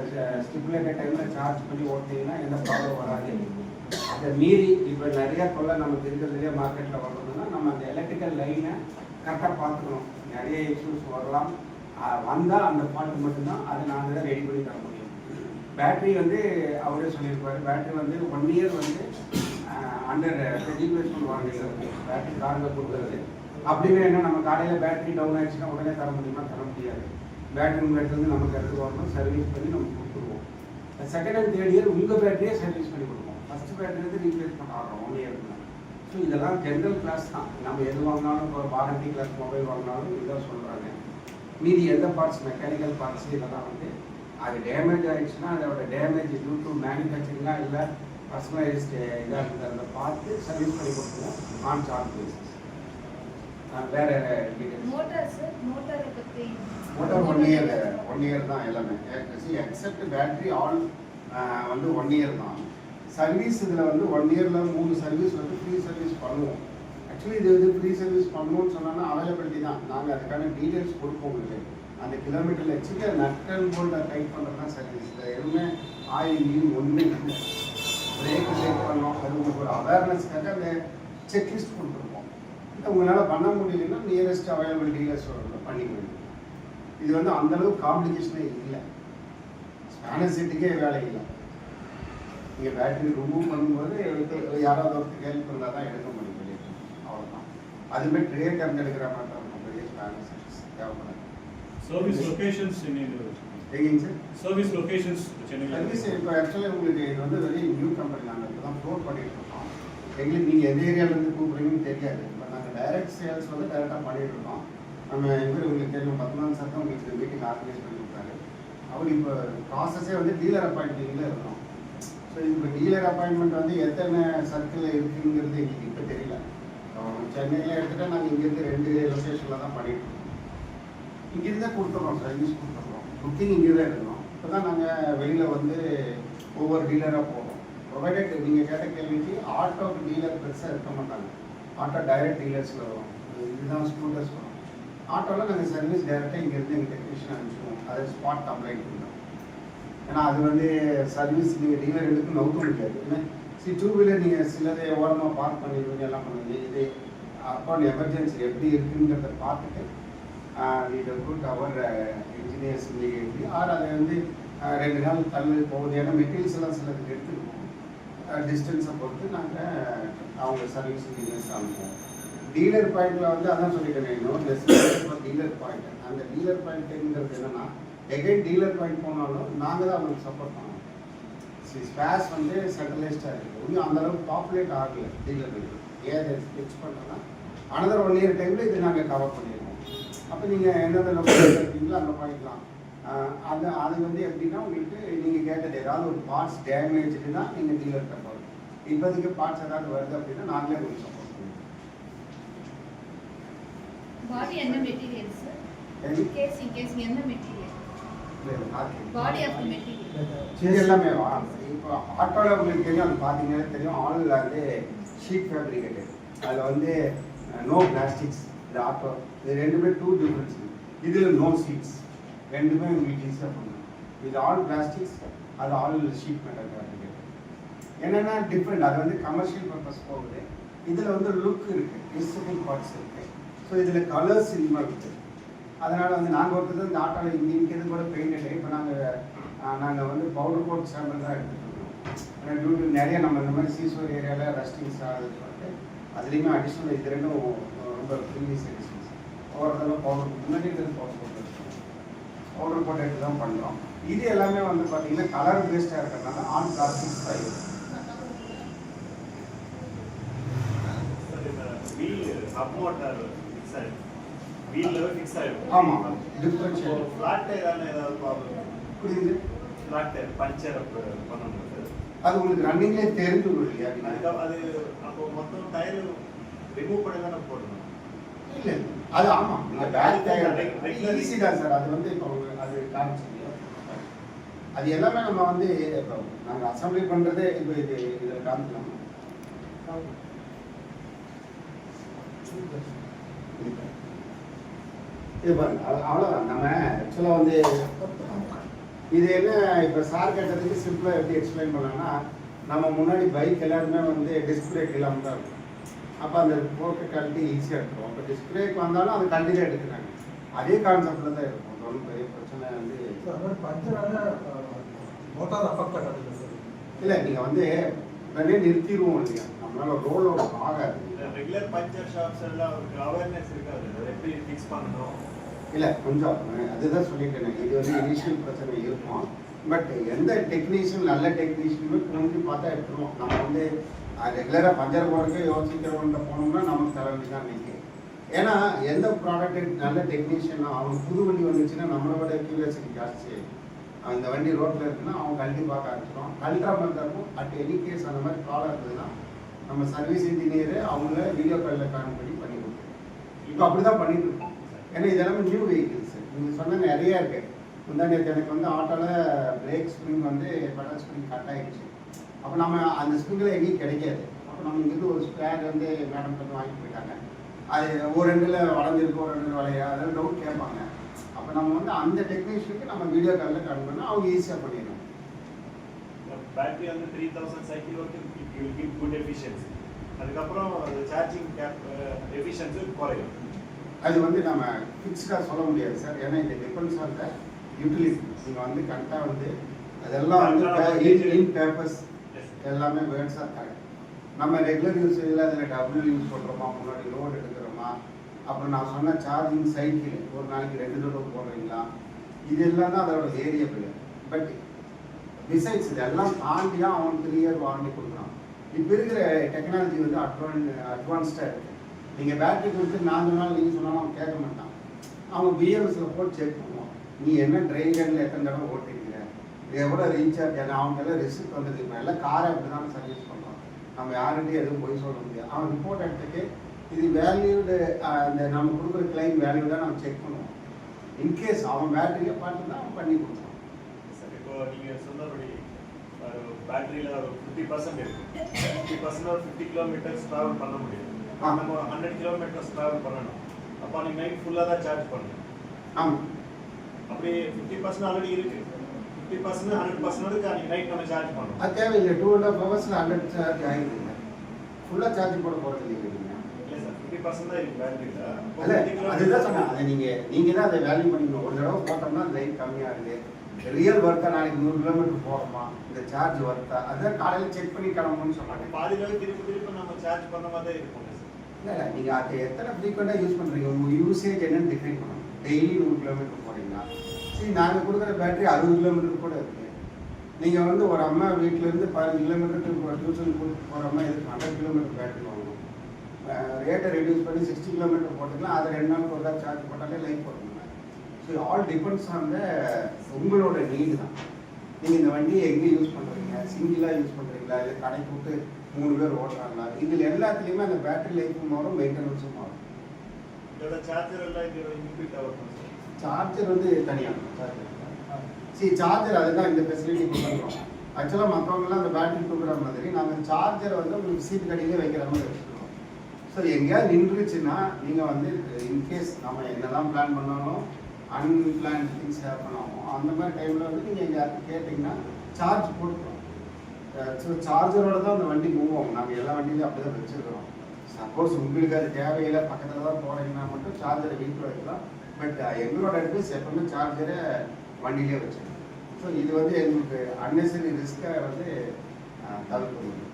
ஸ்டிப்புலேட்டட் டைமில் சார்ஜ் பண்ணி ஓட்டிங்கன்னா எந்த ப்ராப்ளம் வராது. அதை மீறி இப்போ நிறையா கொள்ள நமக்கு இருக்கிறதுலேயே மார்க்கெட்டில் வர்றதுன்னா நம்ம அந்த எலக்ட்ரிக்கல் லைனை கரெக்டாக பார்த்துக்கணும். நிறைய இஷ்யூஸ் வரலாம். வந்தால் அந்த ஃபால்ட் மட்டும்தான் அதை நாங்கள் தான் ரெடி பண்ணி தர முடியும். பேட்டரி வந்து அவரே சொல்லியிருப்பார். பேட்டரி வந்து 1 year வந்து அண்டர் ரீப்ளேஸ்மெண்ட் வாரண்டியில் இருக்குது. பேட்டரி காரில் கொடுக்குறது அப்படின்னு என்ன நம்ம காலையில் பேட்டரி டவுன் ஆகிடுச்சுன்னா உடனே தர முடியுமா? தர முடியாது. பேட்டரி எடுத்து நமக்கு எடுத்து வரணும். சர்வீஸ் பண்ணி நம்ம கொடுத்துருவோம். செகண்ட் அண்ட் தேர்ட் இயர் உங்கள் பேட்டரியே சர்வீஸ் பண்ணி கொடுப்போம். ஃபஸ்ட்டு பேட்டரி வந்து ரீப்ளேஸ்மெண்ட் ஆகிறோம் 1 year. ஸோ இதெல்லாம் ஜென்ரல் கிளாஸ் தான். நம்ம எது வாங்கினாலும் இப்போ வாரண்டி கிளாஸ் மொபைல் வாங்கினாலும் இதுதான் சொல்கிறாங்க. மீதி எந்த பார்ட்ஸ் மெக்கானிக்கல் பார்ட்ஸ் இதெல்லாம் வந்து அது டேமேஜ் ஆகிடுச்சுன்னா அதோட டேமேஜ் டியூ டு மேனுஃபேக்சரிங்காக இல்லை பர்சனலைஸ்டு இதாக இருக்குது அதை பார்த்து சர்வீஸ் பண்ணி கொடுத்துருவோம் ஆன் சார்ஜ் பேசிஸ். வேறு மோட்டார் 1 year தான் எல்லாமே. எக்ஸப்ட் பேட்டரி ஆல் வந்து 1 year தான். சர்வீஸ் இதில் வந்து 1 இயரில் 3 சர்வீஸ் வந்து ஃப்ரீ சர்வீஸ் பண்ணுவோம். ஆக்சுவலி இது வந்து ஃப்ரீ சர்வீஸ் பண்ணணும்னு சொன்னோன்னா அவைலபிலிட்டி தான். நாங்கள் அதுக்கான டீட்டெயில்ஸ் கொடுப்போம் உங்களுக்கு. அந்த கிலோமீட்டரில் வச்சுட்டு நட் அண்ட் போல்ட்டை டைப் பண்ணுறது தான் சர்வீஸ். இதில் எதுவுமே ஆயில் லீவ் ஒன்றுமே இல்லை. பிரேக் செக் பண்ணோம், அது உங்களுக்கு ஒரு அவேர்னஸ்க்காக அந்த செக்லிஸ்ட் கொடுத்துருப்போம். உங்களால் பண்ண முடியலன்னா நியரஸ்ட் அவைலபிள் டீலர்ஸோட பண்ணிக்க வேண்டும். இது வந்து அந்தளவுக்கு காம்ப்ளிகேஷனே இல்லை. ஸ்பேனர் செட்டுக்கே வேலை இல்லை. நீங்கள் பேட்டரி ரிமூவ் பண்ணும்போது யாராவது ஒருத்தர் ஹெல்ப் இருந்தால் தான் எடுக்க முடியும். அவ்வளோதான். அதுமாதிரி ட்ரே டர்ன் எடுக்கிற மாதிரி தான் இருக்கும். பெரிய ஸ்பேனர் செட்ஸ் தேவைப்படாது. சர்வீஸ் லொகேஷன்ஸ் சென்னையில் எங்கேங்க சார்? சர்வீஸ் லொகேஷன்ஸ் சென்னையில் சர்வீஸ் இப்போ ஆக்சுவலாக உங்களுக்கு இது வந்து வெரி நியூ கம்பெனி. நாங்கள் இப்போ தான் ஃப்ளோர் பண்ணிட்டு இருக்கோம். எங்களுக்கு நீங்கள் எந்த ஏரியாவிலேருந்து கூப்பிடுறீங்கன்னு தெரியாது. இப்போ நாங்கள் டைரக்ட் சேல்ஸ் வந்து டைரெக்டாக பண்ணிட்டு இருக்கோம். நம்ம இவர் உங்களுக்கு தெரியும், 10 சார் தான் உங்களுக்கு மீட்டிங் ஆர்கனைஸ் பண்ணி கொடுத்தாரு. அவர் இப்போ ப்ராசஸே வந்து டீலர் அப்பாயின்மெண்ட்டில் இருக்கணும். ஸோ இப்போ டீலர் அப்பாயின்மெண்ட் வந்து எத்தனை சர்க்கிளில் இருக்குங்கிறது எங்களுக்கு இப்போ தெரியல. சென்னையில் எடுத்துகிட்டா நாங்கள் இங்கேருந்து 2 லொக்கேஷனில் தான் பண்ணிட்டு இருக்கோம். இங்கேருந்தே கொடுத்துட்றோம், சர்வீஸ் கொடுத்துட்றோம். புக்கிங் இங்கே தான் எடுக்கணும். இப்போ தான் நாங்கள் வெளியில் வந்து ஒவ்வொரு டீலராக போகிறோம். ப்ரொவைடட் நீங்கள் கேட்ட கேள்விக்கு ஆட்டோக்கு டீலர் பெருசாக இருக்க மாட்டாங்க. ஆட்டோ டைரக்ட் டீலர்ஸில் வரும். இதுதான் ஸ்கூட்டர்ஸ் வரும். ஆட்டோவில் நாங்கள் சர்வீஸ் டைரெக்டாக இங்கேருந்து எங்கள் டெக்னீஷியன் அனுப்பிச்சுவோம். அதை ஸ்பாட் கம்ப்ளைண்ட் பண்ணுறோம். ஏன்னா அது வந்து சர்வீஸ் நீங்கள் டீலர் எடுத்து நவுக்க முடியாது. ஏன்னா 2 வீலர் நீங்கள் சிலதை ஓரமாக பார்க் பண்ணிடுவீங்க, எல்லாம் பண்ணுவீங்க. இது அப்பான் எமர்ஜென்சி எப்படி இருக்குங்கிறத பார்த்துட்டு இதை கூட்டு அவர் இன்ஜினியர்ஸ் எப்படி ஆர் அதை வந்து 2 நாள் தள்ளு போகுது. ஏன்னா மெட்டீரியல்ஸ் எல்லாம் சிலதுக்கு எடுத்துருக்கோம். டிஸ்டன்ஸை பொறுத்து நாங்கள் அவங்க சர்வீஸ் இன்ஜினியர்ஸ் அனுப்புவோம். டீலர் பாயிண்டில் வந்து அதான் சொல்லிட்டேன். இன்னும் டீலர் பாயிண்ட். அந்த டீலர் பாயிண்ட்டுங்கிறது என்னென்னா எகைன் டீலர் பாயிண்ட் போனாலும் நாங்கள் தான் அவங்களுக்கு சப்போர்ட் பண்ணுவோம். ஸ்பேஸ் வந்து சென்ட்ரலைஸ்டாக இருக்குது. இன்னும் அந்தளவுக்கு பாப்புலேட் ஆகலை டீலர் ஏன் ஸ்கெச் பண்ணுறோன்னா அனதர் 1 இயர் டைமில் இது நாங்கள் கவர் பண்ணிடுவோம். அப்போ நீங்கள் எந்தெந்த லொக்கேஷன் இருக்கீங்களோ அங்கே பண்ணிக்கலாம். அது வந்து எப்படின்னா உங்களுக்கு நீங்கள் கேட்டது ஏதாவது ஒரு பார்ட்ஸ் டேமேஜ்னு தான் நீங்கள் டீலர் தப்பாங்க. இப்போதைக்கு பார்ட்ஸ் ஏதாவது வருது அப்படின்னா நாங்களே உங்களுக்கு சப்போர்ட் பண்ணுவோம். பாடி என்ன மெட்டீரியல் சார்? கேஸ் என்ன மெட்டீரியல்? பாடி ஆஃப் மெட்டீரியல் இது எல்லாமே வா. இப்போ ஆட்டோவில் உங்களுக்கு தெரியும், அது பார்த்தீங்கன்னா தெரியும், ஆல் வந்து ஷீட் ஃபேப்ரிகேட்டட். அதில் வந்து நோ பிளாஸ்டிக்ஸ். இது ஆட்டோ இது ரெண்டுமே 2 டிஃப்ரென்ஸ். இதில் நோ சீட்ஸ். ரெண்டுமே உங்களுக்கு ஈஸியாக பண்ணணும். இது ஆல் பிளாஸ்டிக்ஸ், அது ஆல் ஷீட் மெட்டல் ஃபேப்ரிகேட்டட். என்னென்னா டிஃப்ரெண்ட். அது வந்து கமர்ஷியல் பர்பஸ் போகுது. இதில் வந்து லுக் இருக்குது, விசிபிள் பார்ட்ஸ் இருக்குது. ஸோ இதில் கலர்ஸ் இன்வால்வ் இருக்குது. அதனால் வந்து நாங்கள் ஒருத்தர் இந்த ஆட்டோவில் இங்கே இருக்கிறது கூட பெயிண்ட் இல்லை. இப்போ நாங்கள் வந்து பவுடர் கோட் சாம்பிள் தான் எடுத்துகிட்டு இருக்கோம். டியூ டு நிறைய நம்ம இந்த மாதிரி சீசோர் ஏரியாவில் ரஸ்டிங்ஸ் ஆகுது சொல்லிட்டு அதுலேயுமே அடிஷ்னல் இது ரெண்டும் ரொம்ப ப்ரீவியஸ் எடிஷன்ஸ். ஒவ்வொருத்தரும் பவுடர் முன்னாடி இருக்கிறது பவுடர் கோட் எடுத்துக்கோம். பவுடர் கோட் எடுத்து தான் பண்ணுறோம். இது எல்லாமே வந்து பார்த்தீங்கன்னா கலர் பேஸ்டாக இருக்கிறதுனால ஆன் பிளாஸ்டிக்ஸ் தான் இருக்குது. ஆமாம், டிஃப்ரென்ஷியல் ஃப்ளாட் டயரான ஏதாவது ப்ராப்ளம் புரியுது. ஃப்ளாட் டயர் பஞ்சர் பண்ண முடியாது. அது உங்களுக்கு ரன்னிங்லேயே தெரிஞ்சுடும் இல்லையா? அது அப்போ மொத்தம் டயர் ரிமூவ் பண்ணி தானே போடணும். இல்லை அது ஆமாம், நீங்கள் பேக் டயர் ஈஸி தான் சார். அது வந்து இப்போ அது காமிச்சிங்க. அது எல்லாமே நம்ம வந்து இப்போ நாங்கள் அசம்பிளி பண்ணுறதே இப்போ இதில் காமிக்கலாம். இது பாருங்க, அவ்வளோதான். நம்ம ஆக்சுவலாக வந்து இது என்ன இப்போ சார் கேட்டதுக்கு சிம்பிளாக எப்படி எக்ஸ்பிளைன் பண்ணலாம்னா, நம்ம முன்னாடி பைக் எல்லாருமே வந்து டிஸ்பிளேக்கு இல்லாமல் தான் இருக்கும். அப்போ அந்த போட்டு கழட்டி ஈஸியாக இருக்கும். அப்போ டிஸ்பிளேக்கு வந்தாலும் அது கண்டிப்பாக எடுக்கிறாங்க. அதே கான்செப்டில் தான் இருக்கும். ஒன்றும் பெரிய பிரச்சனை வந்து பஞ்சரான மோட்டார் அஃபெக்ட் ஆகாது சார். இல்லை, நீங்கள் வந்து உடனே நிறுத்திடுவோம் இல்லையா, நம்மளால ரோல் அவுட் ஆகாது. ரெகுலர் பஞ்சர் ஷாப்ஸ் எல்லாம் அவேர்னஸ் இருக்காது, எப்படி ஃபிக்ஸ் பண்ணணும். இல்லை கொஞ்சம் அதுதான் சொல்லிட்டேன். இது வந்து இனிஷியல் பிரச்சனை இருக்கும். பட் எந்த டெக்னீஷியன் நல்ல டெக்னீஷியனுமே புரிஞ்சு பார்த்தா எடுத்துருவோம். நம்ம வந்து ரெகுலராக பஞ்சர் போகிறதுக்கு யோசிக்கிறவன்ட்ட போனோம்னா நமக்கு தலைவலி தான் நிற்கும். ஏன்னா எந்த ப்ராடக்ட் நல்ல டெக்னீஷியன் அவங்க புது வண்டி வந்துச்சுன்னா நம்மளோட கியூரியாசிட்டி ஜாஸ்தி. அந்த வண்டி ரோட்டில் இருக்குன்னா அவங்க கழட்டி பார்க்க ஆரம்பிச்சிடும். கழட்டா மாதிரி இருக்கும். அட் எனி கேஸ் அந்த மாதிரி ப்ராப்ளம் இருந்ததுன்னா நம்ம சர்வீஸ் இன்ஜினியரு அவங்கள வீடியோ காலில் கான்படி பண்ணி கொடுப்போம். இப்போ அப்படி தான் பண்ணிட்டு இருக்கோம். ஏன்னா இதெல்லாமே நியூ வெஹிக்கிள்ஸ். நீங்கள் சொன்ன நிறையா இருக்குது. முந்தாண்டி எனக்கு வந்து ஆட்டோவில் பிரேக் ஸ்ப்ரிங் வந்து பெடல் ஸ்ப்ரிங் கட் ஆகிடுச்சு. அப்போ நம்ம அந்த ஸ்ப்ரிங்கில் எங்கேயும் கிடைக்காது. அப்போ நம்ம இங்கிருந்து ஒரு ஸ்பேர் வந்து மேடம் வந்து வாங்கிட்டு போயிட்டாங்க, அது ஒரு ரெண்டில் வளைஞ்சிருக்கு ஒரு ரெண்டு வளையா, அதெல்லாம் டவுட் கேட்பாங்க. அப்போ நம்ம வந்து அந்த டெக்னீஷியனுக்கு நம்ம வீடியோ காலில் கட் பண்ணால் அவங்க ஈஸியாக பண்ணிடணும். பேட்டரி வந்து 3000 சைக்கிள் வரைக்கும் it will give good efficiency. அதுக்கப்புறம் சார்ஜிங் கேப் எஃபிஷியன்சி குறையும். அது வந்து நம்ம ஃபிக்ஸ்டாக சொல்ல முடியாது சார், ஏன்னா இது டிபெண்ட்ஸ் ஆன் த யூட்டிலிட்டி. நீங்கள் வந்து கரெக்டாக வந்து அதெல்லாம் வந்து இன் பேப்பர்ஸ் எல்லாமே வேர்ட்ஸாக கரெக்ட். நம்ம ரெகுலர் யூஸ் இல்லை, அதில் டபுள் யூஸ் பண்ணுறோமா, முன்னாடி லோடு எடுக்கிறோமா, அப்புறம் நான் சொன்ன சார்ஜிங் சைக்கிள் ஒரு நாளைக்கு 2 தடவை போடுறீங்களா, இது எல்லாம் தான் அதோட வேரியபிள். பட் பிசைட்ஸ் இதெல்லாம் தாண்டி தான் அவன் 3 இயர் வாரண்டி கொடுக்குறான். இப்போ இருக்கிற டெக்னாலஜி வந்து அட்வான்ஸ்டாக இருக்குது. நீங்கள் பேட்டரி கொடுத்து 4 நாள் நீங்கள் சொன்னாலும் அவன் கேட்க மாட்டான். அவங்க பிஎம்எஸில் போட்டு செக் பண்ணுவான், நீ என்ன ட்ரைவரில் எத்தனை தடவை ஓட்டிருக்கிற, இது எவ்வளோ ரீசார்ஜ், அவங்க எல்லாம் ரிசிப்ட் வந்தது. இப்போ எல்லாம் காரை அப்படி தான் சர்வீஸ் பண்ணுறோம், நம்ம யார்கிட்டையும் எதுவும் போய் சொல்ல முடியாது. அவன் ரிப்போர்ட் எடுத்துட்டு இது வேல்யூடு, அந்த நம்ம கொடுக்குற கிளைம் வேல்யூடாக நம்ம செக் பண்ணுவோம். இன்கேஸ் அவன் பேட்டரியை பார்த்து தான் அவன் பண்ணி கொடுப்பான். சார் இப்போ நீங்கள் சொன்னபடி பேட்டரியில் ஒரு 50% இருக்கு. 50% ஒரு 50 கிலோமீட்டர்ஸ் ட்ராவல் பண்ண முடியும். நம்ம 100 கிலோமீட்டர்ஸ் ட்ராவல் பண்ணணும். அப்போ நீங்கள் நைட் ஃபுல்லாக தான் சார்ஜ் பண்ணணும். ஆமாம், அப்படி 50% ஆல்ரெடி இருக்கு. 50% 100% அன்னைக்கு நைட் நம்ம சார்ஜ் பண்ணணும். அது தேவையில்லை. 2.5 ஹவர்ஸில் 100 சார்ஜ் ஆகிடுங்க. ஃபுல்லாக சார்ஜ் போட போகிறது இல்லைங்க. இல்லை சார், 50% தான் இருக்கு பேட்டரியில். இல்லை, அதுதான் சொன்னேன். அதை நீங்கள் தான் அதை வேல்யூ பண்ணிக்கணும். ஒரு தடவை போட்டோம்னா லைட் கம்மியாக இருக்குது, ரியல் ஒர்க்கா, நாளைக்கு 100 கிலோமீட்டர் போகிறோமா, இந்த சார்ஜ் ஒர்க்கா, அதுதான் காலையில் செக் பண்ணி கிளம்பணும்னு சொன்னாங்க. பாதியில திருப்பி நம்ம சார்ஜ் பண்ண மாதிரி இருக்கும் சார். இல்லை, நீங்கள் அதை எத்தனை ஃப்ரீக்வெண்ட்டாக யூஸ் பண்ணுறீங்க, உங்கள் யூசேஜ் என்னன்னு டிஃபைன் பண்ணணும். டெய்லி 100 கிலோமீட்டர் போகிறீங்களா, சரி நாங்கள் கொடுக்குற பேட்டரி 60 கிலோமீட்டர் கூட இருக்குது. நீங்கள் வந்து ஒரு அம்மா வீட்டிலேருந்து 15 கிலோமீட்டர் டியூஷன் கூட்டிட்டு போகிற அம்மா இதுக்கு 100 கிலோமீட்டர் பேட்டரி வாங்கணும். ரேட்டை ரெடியூஸ் பண்ணி 60 கிலோமீட்டர் போட்டுக்கலாம், அதை 2 நாள் ஒரு தான் சார்ஜ் போட்டாலே லைஃப் போட்டுக்கலாம். So all depends on the உங்களோட நீடு தான். நீங்கள் இந்த வண்டியை எங்கே யூஸ் பண்ணுறீங்க, சிங்கிளாக யூஸ் பண்ணுறீங்களா, இல்லை கடைக்கு விட்டு 3 பேர் ஓட்டுறாங்களா, இதில் எல்லாத்துலேயுமே அந்த பேட்டரி லைஃப்பும் மாறும், மெயின்டெனன்ஸும் மாறும். இதோட சார்ஜர் எல்லாம் இதோட இன்பில்ட் ஆகும் சார். சார்ஜர் வந்து தனியாக சார்ஜர். சரி, சார்ஜர் அதுதான் இந்த ஃபெசிலிட்டி கொடுக்குறோம். ஆக்சுவலாக மற்றவங்கலாம் அந்த பேட்டரி கொடுக்குற மாதிரி நாங்கள் சார்ஜரை வந்து உங்களுக்கு சீட் கடியிலே வைக்கிற மாதிரி வச்சுருக்கோம். ஸோ எங்கேயாவது நின்றுச்சுன்னா நீங்கள் வந்து இன்கேஸ் நம்ம என்னதான் பிளான் பண்ணாலும் அன்பிளான் திங்ஸ் ஹேப்பன் ஆகும். அந்த மாதிரி டைமில் வந்து நீங்கள் எங்கேயாவது கேட்டிங்கன்னா சார்ஜ் போட்டுக்கிறோம். ஸோ சார்ஜரோட தான் அந்த வண்டி மூவ் ஆகும். நாங்கள் எல்லா வண்டியிலையும் அப்படி தான் வச்சுருக்கிறோம். சப்போஸ் உங்களுக்கு அது தேவையில்லை, பக்கத்தில் தான் போகிறீங்கன்னா மட்டும் சார்ஜரை வீட்டில் வைக்கலாம். பட் எங்களோட அட்வைஸ் எப்பவுமே சார்ஜரை வண்டியிலே வச்சுருக்கோம். ஸோ இது வந்து எங்களுக்கு அன்னெசரி ரிஸ்க்கை வந்து தவிர்க்க முடியும்.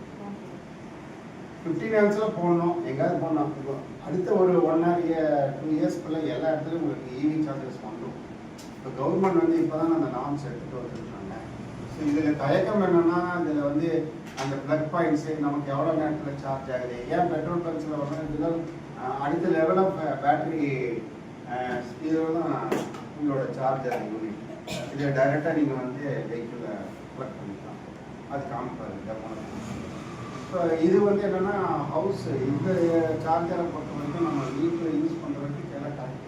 15 ஹவர்ஸில் போடணும், எங்கேயாவது போடணும். இப்போ அடுத்த ஒரு 1 or 2 இயர்ஸ்க்குள்ளே எல்லா இடத்துலையும் உங்களுக்கு ஈவி சார்ஜஸ் வந்துடும். இப்போ கவர்மெண்ட் வந்து இப்போ தான் அந்த நார்ம்ஸ் எடுத்துகிட்டு வந்துருக்காங்க. ஸோ இதில் தயக்கம் என்னென்னா, இதில் வந்து அந்த ப்ளக் பாயிண்ட்ஸு நமக்கு எவ்வளோ நேரத்தில் சார்ஜ் ஆகுது, ஏன் பெட்ரோல் பங்க்ஸில் வரணும், அடுத்த லெவல் ஆஃப் பேட்டரி இதில் தான் உங்களோட சார்ஜர் யூனிட். இதை டைரெக்டாக நீங்கள் வந்து வெஹிக்கிளில் ப்ளக் பண்ணிக்கலாம். அது காமிப்பாரு டெமோ. ஸோ இது வந்து என்னென்னா ஹவுஸ் இந்த சார்ஜரை பொறுத்த வரைக்கும் நம்ம வீட்டில் யூஸ் பண்ணுறதுக்கு எல்லாம் கரெக்ட்.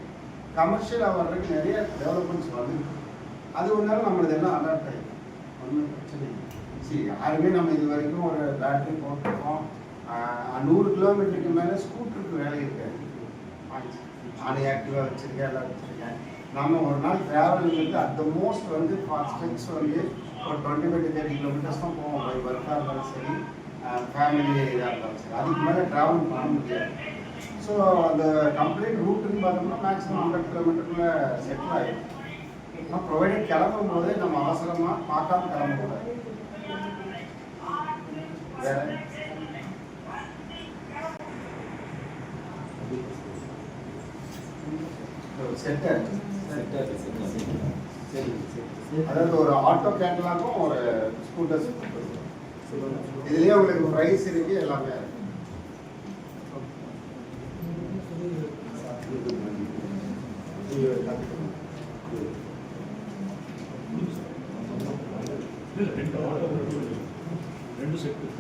கமர்ஷியலாக வர்றதுக்கு நிறைய டெவலப்மெண்ட்ஸ் வந்து அது ஒன்றாலும் நம்மளது எல்லாம் அடாப்ட் ஆகிடும், ஒன்றும் பிரச்சனை இல்லை. சரி, யாருமே நம்ம இது வரைக்கும் ஒரு பேட்டரி போட்டிருக்கோம் 100 கிலோமீட்டருக்கு மேலே ஸ்கூட்டருக்கு வேலை இருக்காது. நானே ஆக்டிவாக வச்சுருக்கேன், எல்லாம் வச்சுருக்கேன். நம்ம ஒரு நாள் ட்ராவலிங்கிறது அட் த மோஸ்ட் வந்து ஸ்ட்ரெச் வந்து ஒரு 25 to 30 கிலோமீட்டர்ஸ் தான் போவோம். போய் ஒர்க்காக இருந்தாலும் சரி, ஃபேமிலி இதாக இருந்தாலும் சரி, அதுக்கு மேலே ட்ராவல் பண்ண முடியாது. ஸோ அந்த கம்ப்ளீட் ரூட்டுன்னு பார்த்தோம்னா மேக்ஸிமம் 100 கிலோமீட்டருக்குள்ளே செட்டில் ஆகிடும். ஆனால் ப்ரொவைடட் கிளம்பும் போதே நம்ம அவசரமாக பார்க்காம கிளம்பக்கூடாது. வேறு செட்டர், அதாவது ஒரு ஆட்டோ கேட்டலாகும் ஒரு ஸ்கூட்டர்ஸ் இதுலேயே உங்களுக்கு ப்ரைஸ் இருக்கு, எல்லாமே இருக்கு.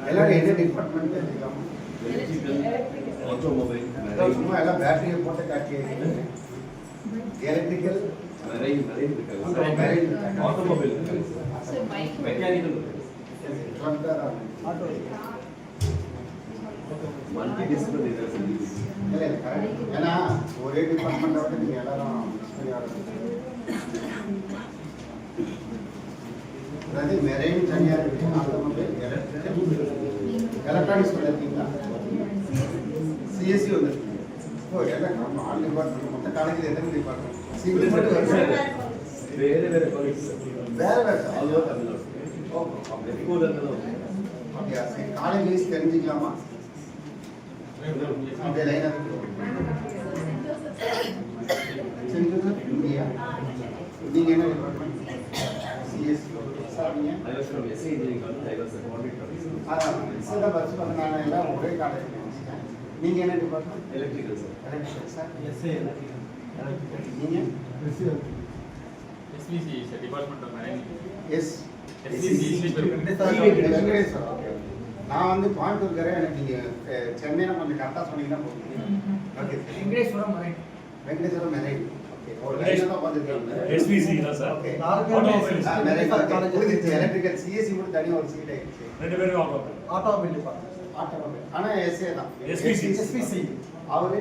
எல்லாரும் என்ன டிபார்ட்மெண்ட் தெரிஞ்சுக்கலாம். சும்மா எல்லாம் பேட்டரியை போட்டு காட்டி எலக்ட்ரிக்கல், ஆட்டோமொபைல், மெக்கானிக்கல், கிளப்டாக தான் ஆட்டோ இல்லை கரெக்ட். ஏன்னா ஒரே டிபார்ட்மெண்ட்டை விட்டு நீங்கள் எல்லாரும் மிக்ஸ் பண்ணி ஆடுறது. அதாவது மெரைன் தனியாக இருக்குது, ஆட்டோமொபைல், எலக்ட்ரானிக்ஸ் வந்துருக்கீங்களா? சிஎஸ்சி வந்துருக்கீங்க. ஓ எல்லாம் நம்ம ஆல் டிபார்ட்மெண்ட் மொத்த காலேஜில் எத்தனை டிபார்ட்மெண்ட்? சிவில் மட்டும் வருது. வேறு வேறு காலேஜ் வேறு வேறு ஆல் ஓவர் தமிழ்நாடு. ஓ அப்படியா? சரி, காலேஜ் வைஸ் தெரிஞ்சுக்கலாமா? அப்படியே லைனாக இந்தியா. நீங்கள் என்ன டிபார்ட்மெண்ட்? சிஎஸ்சி. சார் நீங்கள்? I was from SI Engineering College. I was a coordinator of SI. அதான் சிலபஸ் வந்து நான் எல்லாம் ஒரே காலேஜ் நினைச்சிட்டேன். நீங்கள் என்ன department? Electrical, sir. Electrical. Sir SA நீங்கள்? SVC is a department of marine. S SVC is a Venkateswara. Okay. நான் வந்து கோயம்புத்தூர்காரன். எனக்கு நீங்கள் சென்னையில் கொஞ்சம் கரெக்டாக சொன்னீங்கன்னா போதும். Okay. Venkateswaram marine. Venkateswaram marine. Okay. ஒரு லைனாக தான் பார்த்துருக்கீங்க. SVC தான் sir. Okay. Automobile. Electrical CSC கூட தனியாக ஒரு சீட் ஆயிடுச்சு. ரெண்டு பேரும் ஆட்டோமொபைல். Automobile department automobile. ஆனால் எஸ்ஏ தான். SVC. எஸ்பிசி அவரு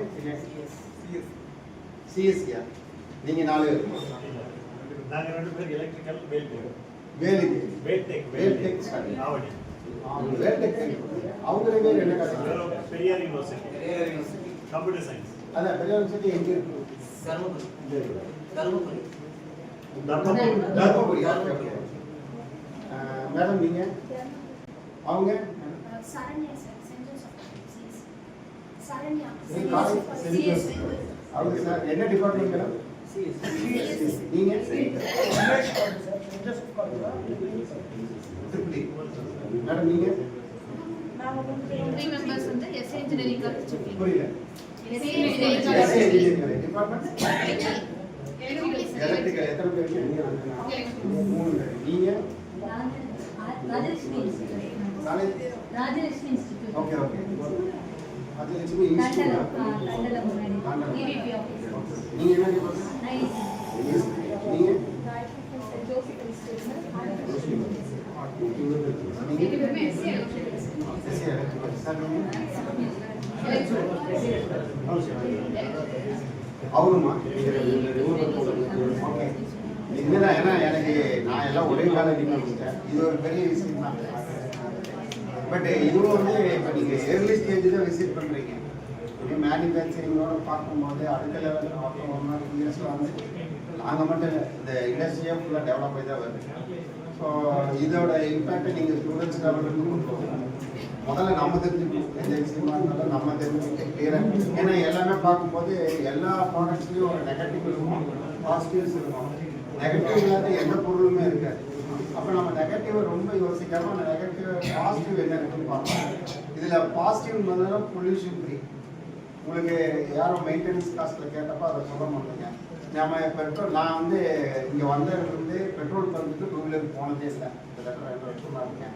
சிஎஸ்சியா? நீங்கள் 4 பேர். நாங்கள் 2 பேர் எலக்ட்ரிக்கல் வேல்டெக். வேலுக்கு வேல்டெக் வேல்டெக் ஸ்டடி. ஆவடி. வேல்டெக். அவங்க 2 பேர் என்ன கற்றுக்கிறாங்க? Periyar university computer science. அதான் பெரியார் யூனிவர்சிட்டி எங்கே இருக்கு? Dharmapuri. Dharmapuri. Okay okay. Madam நீங்கள்? அவங்க Saranya sir, Saint Joseph CS. Saranya நீங்க காலேஜ் சென்ட் ஜோசப். அவங்க சார் என்ன டிபார்ட்மெண்ட் மேடம்? சிஎஸ். நீங்கள்? மேடம் நீங்கள்? த்ரீ மெம்பர்ஸ் வந்து எஸ்ஏ இன்ஜினியரிங் காலேஜ் புரியல. SA SA engineering engineering department electrical. எத்தனை பேர்? 3 பேர். நீங்கள்? Rajalakshmi institute. College? Rajalakshmi institute. Okay okay. அது லட்சுமி இன்ஸ்டிடியூட். தண்டல முன்னாடி EVP ஆஃபீஸ். நீங்க என்ன டிபார்ட்மெண்ட்? நைஸ். நீங்க? Joseph institute. நீங்க? SA electrical. SA electrical. Sir நீங்க? அவருமா? ஓகே. இதுதான் ஏன்னா எனக்கு நான் எல்லாம் ஒரே காலேஜ் முடிச்சிட்டேன். இது ஒரு பெரிய விஷயம் தான். பட் இதுவும் வந்து இப்போ நீங்கள் ஏர்லி ஸ்டேஜ் தான் விசிட் பண்ணுறீங்க. இப்போ மேனுஃபேக்சரிங்கோட பார்க்கும்போது அடுத்த லெவலில் பார்க்க 1 or 2 இயர்ஸில் வந்து நாங்கள் மட்டும் இல்லை, இந்த இண்டஸ்ட்ரியாக ஃபுல்லாக டெவலப் ஆகி தான் வருது. ஸோ இதோட இம்பேக்டை நீங்கள் ஸ்டூடெண்ட்ஸ் லெவலுக்கு கொண்டு போகணும். முதல்ல நம்ம தெரிஞ்சுக்கணும், எந்த விஷயமா இருந்தாலும் நம்ம தெரிஞ்சுக்கணும் கிளியராக. ஏன்னா எல்லாமே பார்க்கும்போது எல்லா ப்ராடக்ட்ஸ்லையும் ஒரு நெகட்டிவ் இருக்கும், பாசிட்டிவ்ஸ் இருக்கும். நெகட்டிவ் இல்லாத எந்த பொருளுமே இருக்காது. அப்போ நம்ம நெகட்டிவை ரொம்ப யோசிக்காமல் அந்த நெகட்டிவ் பாசிட்டிவ் என்ன இருக்குன்னு பார்க்கலாம். இதில் பாசிட்டிவ் வந்தாலும் பொல்யூஷன் ஃப்ரீ. உங்களுக்கு யாரும் மெயின்டெனன்ஸ் காஸ்ட்டில் கேட்டப்போ அதை சொல்ல மாட்டேங்க. நம்ம பெட்ரோல் நான் வந்து இங்கே வந்ததுலேருந்து பெட்ரோல் பங்குக்கு 2 வீலர் போனதே இல்லை. கிட்டத்தட்ட 2 வருஷமாக இருக்கேன்.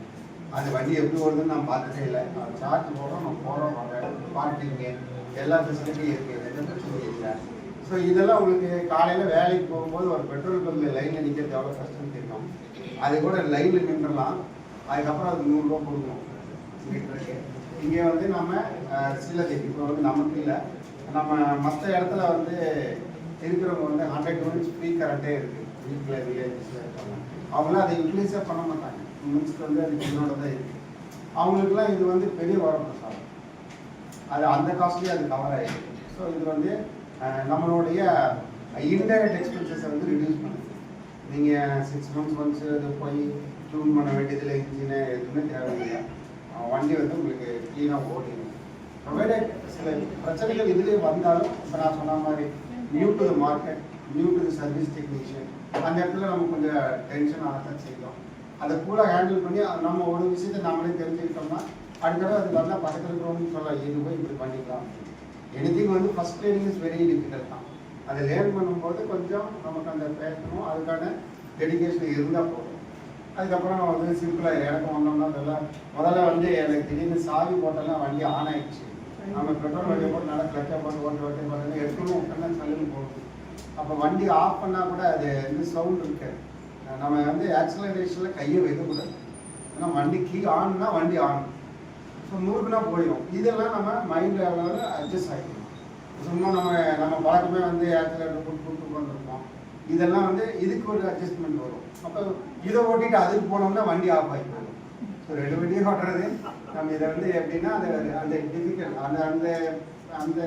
அந்த வண்டி எப்படி வருதுன்னு நான் பார்த்ததே இல்லை. சார்ஜ் போடுறோம், நம்ம போகிறோம், வரேன், பார்க்கிங்கு எல்லா ஃபெசிலிட்டியும் இருக்குது, எந்த பிரச்சனையும் இல்லை. ஸோ இதெல்லாம் உங்களுக்கு காலையில் வேலைக்கு போகும்போது ஒரு பெட்ரோல் பங்கில் லைனில் நிற்கிறது எவ்வளோ கஷ்டம்னு தெரியும். அது கூட லைனில் நின்றுலாம், அதுக்கப்புறம் அது 100 ரூபா கொடுக்கணும் மீட்டருக்கு. இங்கே வந்து நம்ம சிலது இப்போ வந்து நமக்கு இல்லை, நம்ம மற்ற இடத்துல வந்து இருக்கிறவங்க வந்து 100 யூனிட்ஸ் ஃப்ரீ கரண்ட்டே இருக்குது. வீட்டில் வில்லேஜஸில் இருக்காங்க, அவங்களாம் அதை யூட்டிலைஸே பண்ண மாட்டாங்க. மின்ஸ்க்கு வந்து அது என்னோட தான் இருக்குது. அவங்களுக்குலாம் இது வந்து பெரிய வரப்பிரசாதம். அது அந்த காஸ்ட்லேயே அது கவர் ஆகிடுது. ஸோ இது வந்து நம்மளுடைய இன்டைரக்ட் எக்ஸ்பென்சஸை வந்து ரிடியூஸ் பண்ணுது. நீங்கள் 6 months ஒன்ஸ் இது போய் டியூன் பண்ண வேண்டியதில் இன்ஜினை எதுவுமே தேவையில்லை. வண்டி வந்து உங்களுக்கு க்ளீனாக ஓடிடும். ப்ரொவைடட் சில பிரச்சனைகள் இதுலேயே வந்தாலும் இப்போ நான் சொன்ன மாதிரி new to the market, new to the service technician, அந்த இடத்துல நம்ம கொஞ்சம் டென்ஷன் ஆகத்தான் செய்யலாம். அதை கூட ஹேண்டில் பண்ணி நம்ம ஒரு விஷயத்தை நம்மளே தெரிஞ்சுக்கிட்டோம்னா அடுத்த அது நல்லா பக்கத்தில் இருக்கிறவங்க சொல்லலாம், இது போய் இப்படி பண்ணிக்கலாம். எனிதிங் வந்து first learning is very difficult தான். அதை லேர்ன் பண்ணும்போது கொஞ்சம் நமக்கு அந்த பேசணும், அதுக்கான டெடிகேஷன் இருந்தால் போதும். அதுக்கப்புறம் வந்து சிம்பிளாக எனக்கு வந்தோம்னா அதெல்லாம் முதல்ல வந்து எனக்கு திடீர்னு சாவி போட்டெல்லாம் வண்டி ஆன் ஆகிடுச்சு. நம்ம பெட்ரோல் வண்டியை போட்டு நல்லா கிளச்சை போட்டு ஓட்டு போட்டு எடுத்துன்னு விட்டோம்னா சல்லுன்னு போகும். அப்போ வண்டி ஆஃப் பண்ணால் கூட அது வந்து சவுண்ட் இருக்காது. நம்ம வந்து ஆக்சலரேஷனில் கையை வைக்கக்கூடாது. ஆனால் வண்டி கீ ஆன்னா வண்டி ஆன். ஸோ முறுக்குனா போயிடும். இதெல்லாம் நம்ம மைண்ட் லெவலில் அட்ஜஸ்ட் ஆகிக்கணும். சும்மா நம்ம பழக்கமே வந்து ஆக்சிலேட்டர் போட்டு வந்துருப்போம். இதெல்லாம் வந்து இதுக்கு ஒரு அட்ஜஸ்ட்மெண்ட் வரும். அப்போ இதை ஓட்டிட்டு அதுக்கு போனோம்னா வண்டி ஆஃப் ஆகிடும். ஸோ 2 வண்டியும் ஓட்டுறது நம்ம இதை வந்து எப்படின்னா அந்த டிஃபிகல்ட் அந்த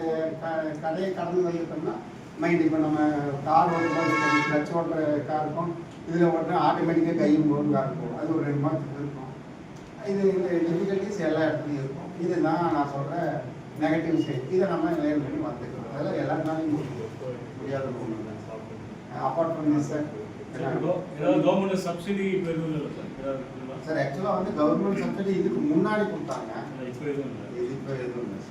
கடையை கடந்து வந்துட்டோம்னா மைண்ட் இப்போ நம்ம கார் ஓட்டும்போது கிளச் ஓட்டுற காருக்கும் இதில் ஓட்டினா ஆட்டோமேட்டிக்காக கையும் போகும் கார் இருக்கும். அது ஒரு 2 மாதத்துக்கு இருக்கும். இந்த டிஃபிகல்ட்டிஸ் எல்லா இடத்துலையும் இருக்கும். இதுதான் நான் சொல்கிற நெகட்டிவ் சைட். இதை நம்ம லேர்ன் பண்ணி வந்துக்கிறோம். அதெல்லாம் எல்லாருனாலையும் முடியாத ஒன்று இல்லை. Apart from this sir, government subsidy இப்போ எதுவும் இல்லை சார் ஆக்சுவலாக வந்து கவர்மெண்ட் சப்சிடி இதுக்கு முன்னாடி கொடுத்தாங்க. இப்போ எதுவும் இல்லை. இப்போ எதுவும் இல்லை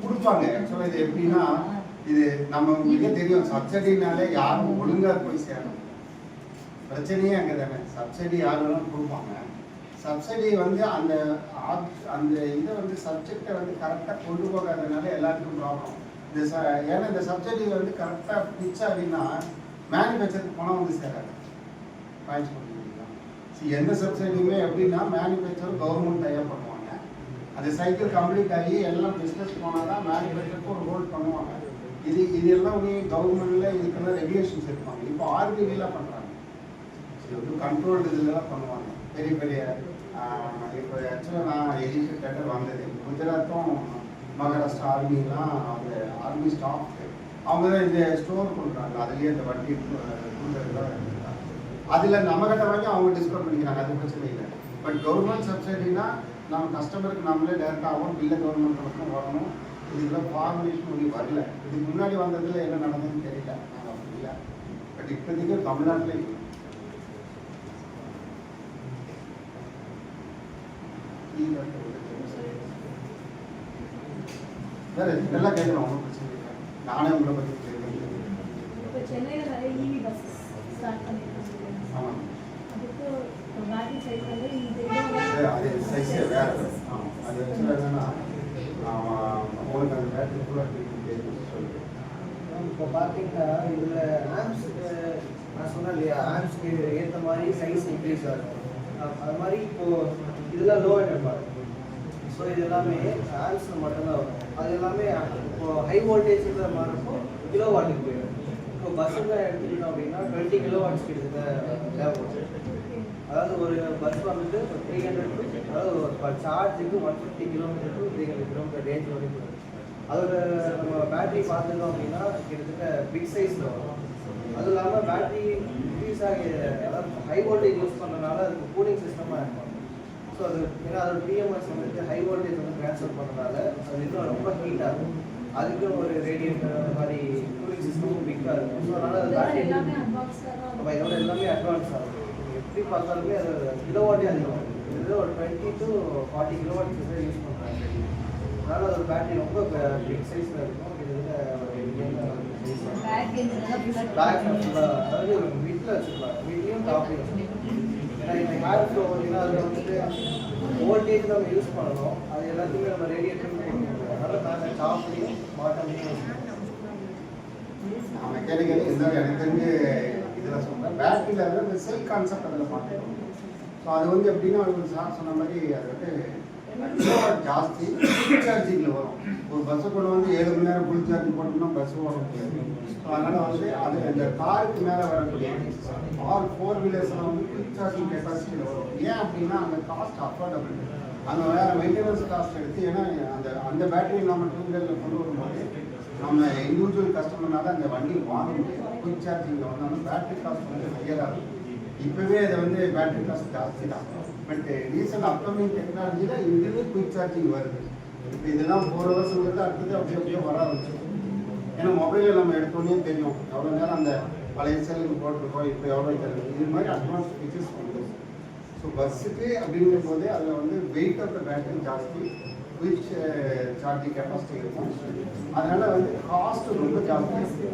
கொடுப்பாங்க. ஆக்சுவலாக இது எப்படின்னா இது நம்ம உங்களுக்கே தெரியும், சப்சிடினாலே யாரும் ஒழுங்காக போய் சேரணும். பிரச்சனையே அங்கே தானே. சப்சிடி யார் வேணாலும் கொடுப்பாங்க. சப்சிடி வந்து அந்த இதை வந்து சப்ஜெக்டை வந்து கரெக்டாக கொண்டு போகாதனால எல்லாருக்கும் ப்ராப்ளம். ஏன்னா இந்த சப்சிடி வந்து கரெக்டாக பிச்சா அப்படின்னா மேனுஃபேக்சருக்கு பணம் வந்து சேராது. பாயிண்ட்ஸ் பண்ணிக்கலாம். எந்த சப்சிடியுமே எப்படின்னா மேனுஃபேக்சர் கவர்மெண்ட் தயார் பண்ணுவாங்க. அந்த சைக்கிள் கம்ப்ளீட் ஆகி எல்லாம் பிஸ்னஸ் போனால் தான் மேனுஃபேக்சருக்கு ஒரு ஹோல்ட் பண்ணுவாங்க. இது எல்லாம் கவர்மெண்ட்டில் இதுக்கெல்லாம் ரெகுலேஷன்ஸ் இருப்பாங்க. இப்போ ஆர்பிஐலாம் பண்ணுறாங்க. இது வந்து கண்ட்ரோல்டு இதெல்லாம் பண்ணுவாங்க. பெரிய பெரிய இப்போ ஆக்சுவலாக நான் எஜுகேட்டட் வந்தது குஜராத்தும் மகாராஷ்டிரா ஆர்மிலாம் அந்த ஆர்மி ஸ்டாஃப் அவங்க தான் இந்த ஸ்டோர் கொடுக்குறாங்க. அதுலேயே இந்த வண்டி கொடுக்குறதுலாம் இருக்காங்க. அதில் நம்மகிட்ட வாங்கி அவங்க டிஸ்கவுண்ட் பண்ணிக்கிறாங்க. அது பிரச்சனை இல்லை. பட் கவர்மெண்ட் சப்சிடினா நம்ம கஸ்டமருக்கு நம்மளே டேரெக்டாகவும் பில்லை கவர்மெண்ட் பக்கம் வரணும். இதுக்கெல்லாம் ஃபார்முலேஷன் ஒன்று வரல. இதுக்கு முன்னாடி வந்ததில் என்ன நடந்ததுன்னு தெரியல. நாங்கள் அப்படி இல்லை. பட் இப்போதைக்கு தமிழ்நாட்டில் இல்லை. வேறு இதெல்லாம் கேட்கணும். ஒன்றும் பிரச்சனை இல்லை. நானே உங்களை பற்றி கேட்குறேன். இப்போ சென்னையில் நிறைய இவி பஸ்ஸஸ் ஸ்டார்ட் பண்ணியிருக்காங்க. ஆமாம். அதுக்கு பேட்டரி சைஸ் வந்து அது சைஸே வேறு. ஆமாம். அது ஆக்சுவலாக என்னென்னா உங்களுக்கு அந்த பேட்டரி ஃபுல்லாக சொல்லுங்கள். இப்போ பார்த்தீங்கன்னா இதில் ஆம்ஸுக்கு நான் சொன்னேன் இல்லையா, ஆம்ஸுக்கு ஏற்ற மாதிரி சைஸ் இன்க்ரீஸ் ஆகும். அது மாதிரி இப்போது இதெல்லாம் லோ எண்ட் மாடல். ஸோ இது எல்லாமே ஆம்ஸில் மட்டும்தான் வரும். அது எல்லாமே இப்போது ஹை வோல்டேஜில் மாறப்போ கிலோ வாட்டுக்கு போயிடும். இப்போ பஸ்ஸில் எடுத்துக்கிட்டோம் அப்படின்னா 20 கிலோ வாட்ஸ் கிட்டத்தட்ட தேவைப்படும். அதாவது ஒரு பஸ் வந்துட்டு 300 அதாவது சார்ஜுக்கு 150 கிலோமீட்டர் டு 300 கிலோமீட்டர் ரேஞ்ச் வரைக்கும். அதோட நம்ம பேட்டரி பார்த்துட்டோம் அப்படின்னா கிட்டத்தட்ட பிக் சைஸில் வரும். அதுவும் இல்லாமல் பேட்டரி இன்க்ரீஸ் ஆகி அதாவது ஹை வோல்டேஜ் யூஸ் பண்ணுறதுனால அதுக்கு கூலிங் சிஸ்டமாக இருக்கும். ஸோ அது ஏன்னா அதோட பிஎம்எஸ் வந்துட்டு ஹை வோல்டேஜ் வந்து ட்ரான்ஸ்ஃபர் பண்ணுறதுனால அது இன்னும் ரொம்ப ஹீட் ஆகும். அதுக்கு ஒரு ரேடியேட்டர் அந்த மாதிரி கூலிங் சிஸ்டமும் பிக்காக இருக்கும். ஸோ அதனால் அது பேட்டரி எல்லாமே அட்வான்ஸ்டாக தான் நம்ம இதோட எல்லாமே அட்வான்ஸ் ஆகும். எப்படி பார்த்தாலுமே அது கிலோவாட்டே அதிகம். இது ஒரு 20 to 40 கிலோவாட் யூஸ் பண்ணுறாங்க. அதனால் அது பேட்டரி ரொம்ப பிக் சைஸில் இருக்கும். பேக் ஃபுல்லாக அதாவது வீட்டில் வச்சுக்கலாம். வீட்லேயும் டாப்லையும் வச்சுக்கலாம். ஏன்னா இந்த ஹேர் ஃப்ளோ பார்த்தீங்கன்னா அதில் வந்துட்டு வோல்டேஜ் நம்ம யூஸ் பண்ணணும். அது எல்லாத்தையுமே நம்ம ரேடியேட்டர் கொடுக்கணும். அதனால் நாங்கள் டாப்லையும் பாட்டம்லையும் வச்சுக்கலாம். நான் மெக்கானிக்கல் இருந்தாலும் எனக்கு தெரிஞ்சு இதில் சொல்கிறேன். பேட்டரியில் வந்து இந்த செல் கான்செப்ட் அதில் மாற்றிக்கணும். ஸோ அது வந்து எப்படின்னா ஒரு சார் சொன்ன மாதிரி அது வந்து ஜாஸ்தி சார்ஜிங்கில் வரும். ஒரு பஸ்ஸை கொண்டு வந்து 7 மணி நேரம் ஃபுல் சார்ஜ் போட்டோம்னா பஸ்ஸு ஓட முடியாது. ஸோ அதனால் வந்து அது இந்த காருக்கு மேலே வரக்கூடிய ஆல் 4 வீலர்ஸில் வந்து குயிக் சார்ஜிங் கெப்பாசிட்டியில் வரும். ஏன் அப்படின்னா அந்த காஸ்ட் அஃபோர்டபுள். அந்த வேறு மெயின்டெனன்ஸ் காஸ்ட் எடுத்து ஏன்னா அந்த பேட்டரி நம்ம 2 வீலரில் கொண்டு வரும்போது நம்ம இண்டிவிஜுவல் கஸ்டமர்னால அந்த வண்டி வாங்க முடியாது. குயிக் சார்ஜிங்கில் வந்து அந்த பேட்டரி காஸ்ட் வந்து ஹையராக இருக்கும். இப்போவே அதை வந்து பேட்டரி காஸ்ட் ஜாஸ்தி தான். பட் ரீசன்ட் அப்கமிங் டெக்னாலஜியில் இதுவே குயிக் சார்ஜிங் வருது. இப்போ இதெல்லாம் 4 ஹவர்ஸ்ங்கிறது அடுத்தது அப்படியே வர ஆரம்பிச்சிடும். ஏன்னா மொபைலில் நம்ம எடுத்தோன்னே தெரியும் எவ்வளோ நேரம் அந்த பழைய செல்லுக்கு போட்டிருக்கோம், இப்போ எவ்வளோ தருது. இது மாதிரி அட்வான்ஸ் ஃபீச்சர்ஸ் வந்துடும். ஸோ பஸ்ஸுக்கு அப்படிங்கும் போதே அதில் வந்து வெயிட் ஆஃப் த பேட்டரி ஜாஸ்தி, குயிக் சார்ஜிங் கெப்பாசிட்டி இருக்கும். அதனால் வந்து காஸ்ட்டு ரொம்ப ஜாஸ்தி.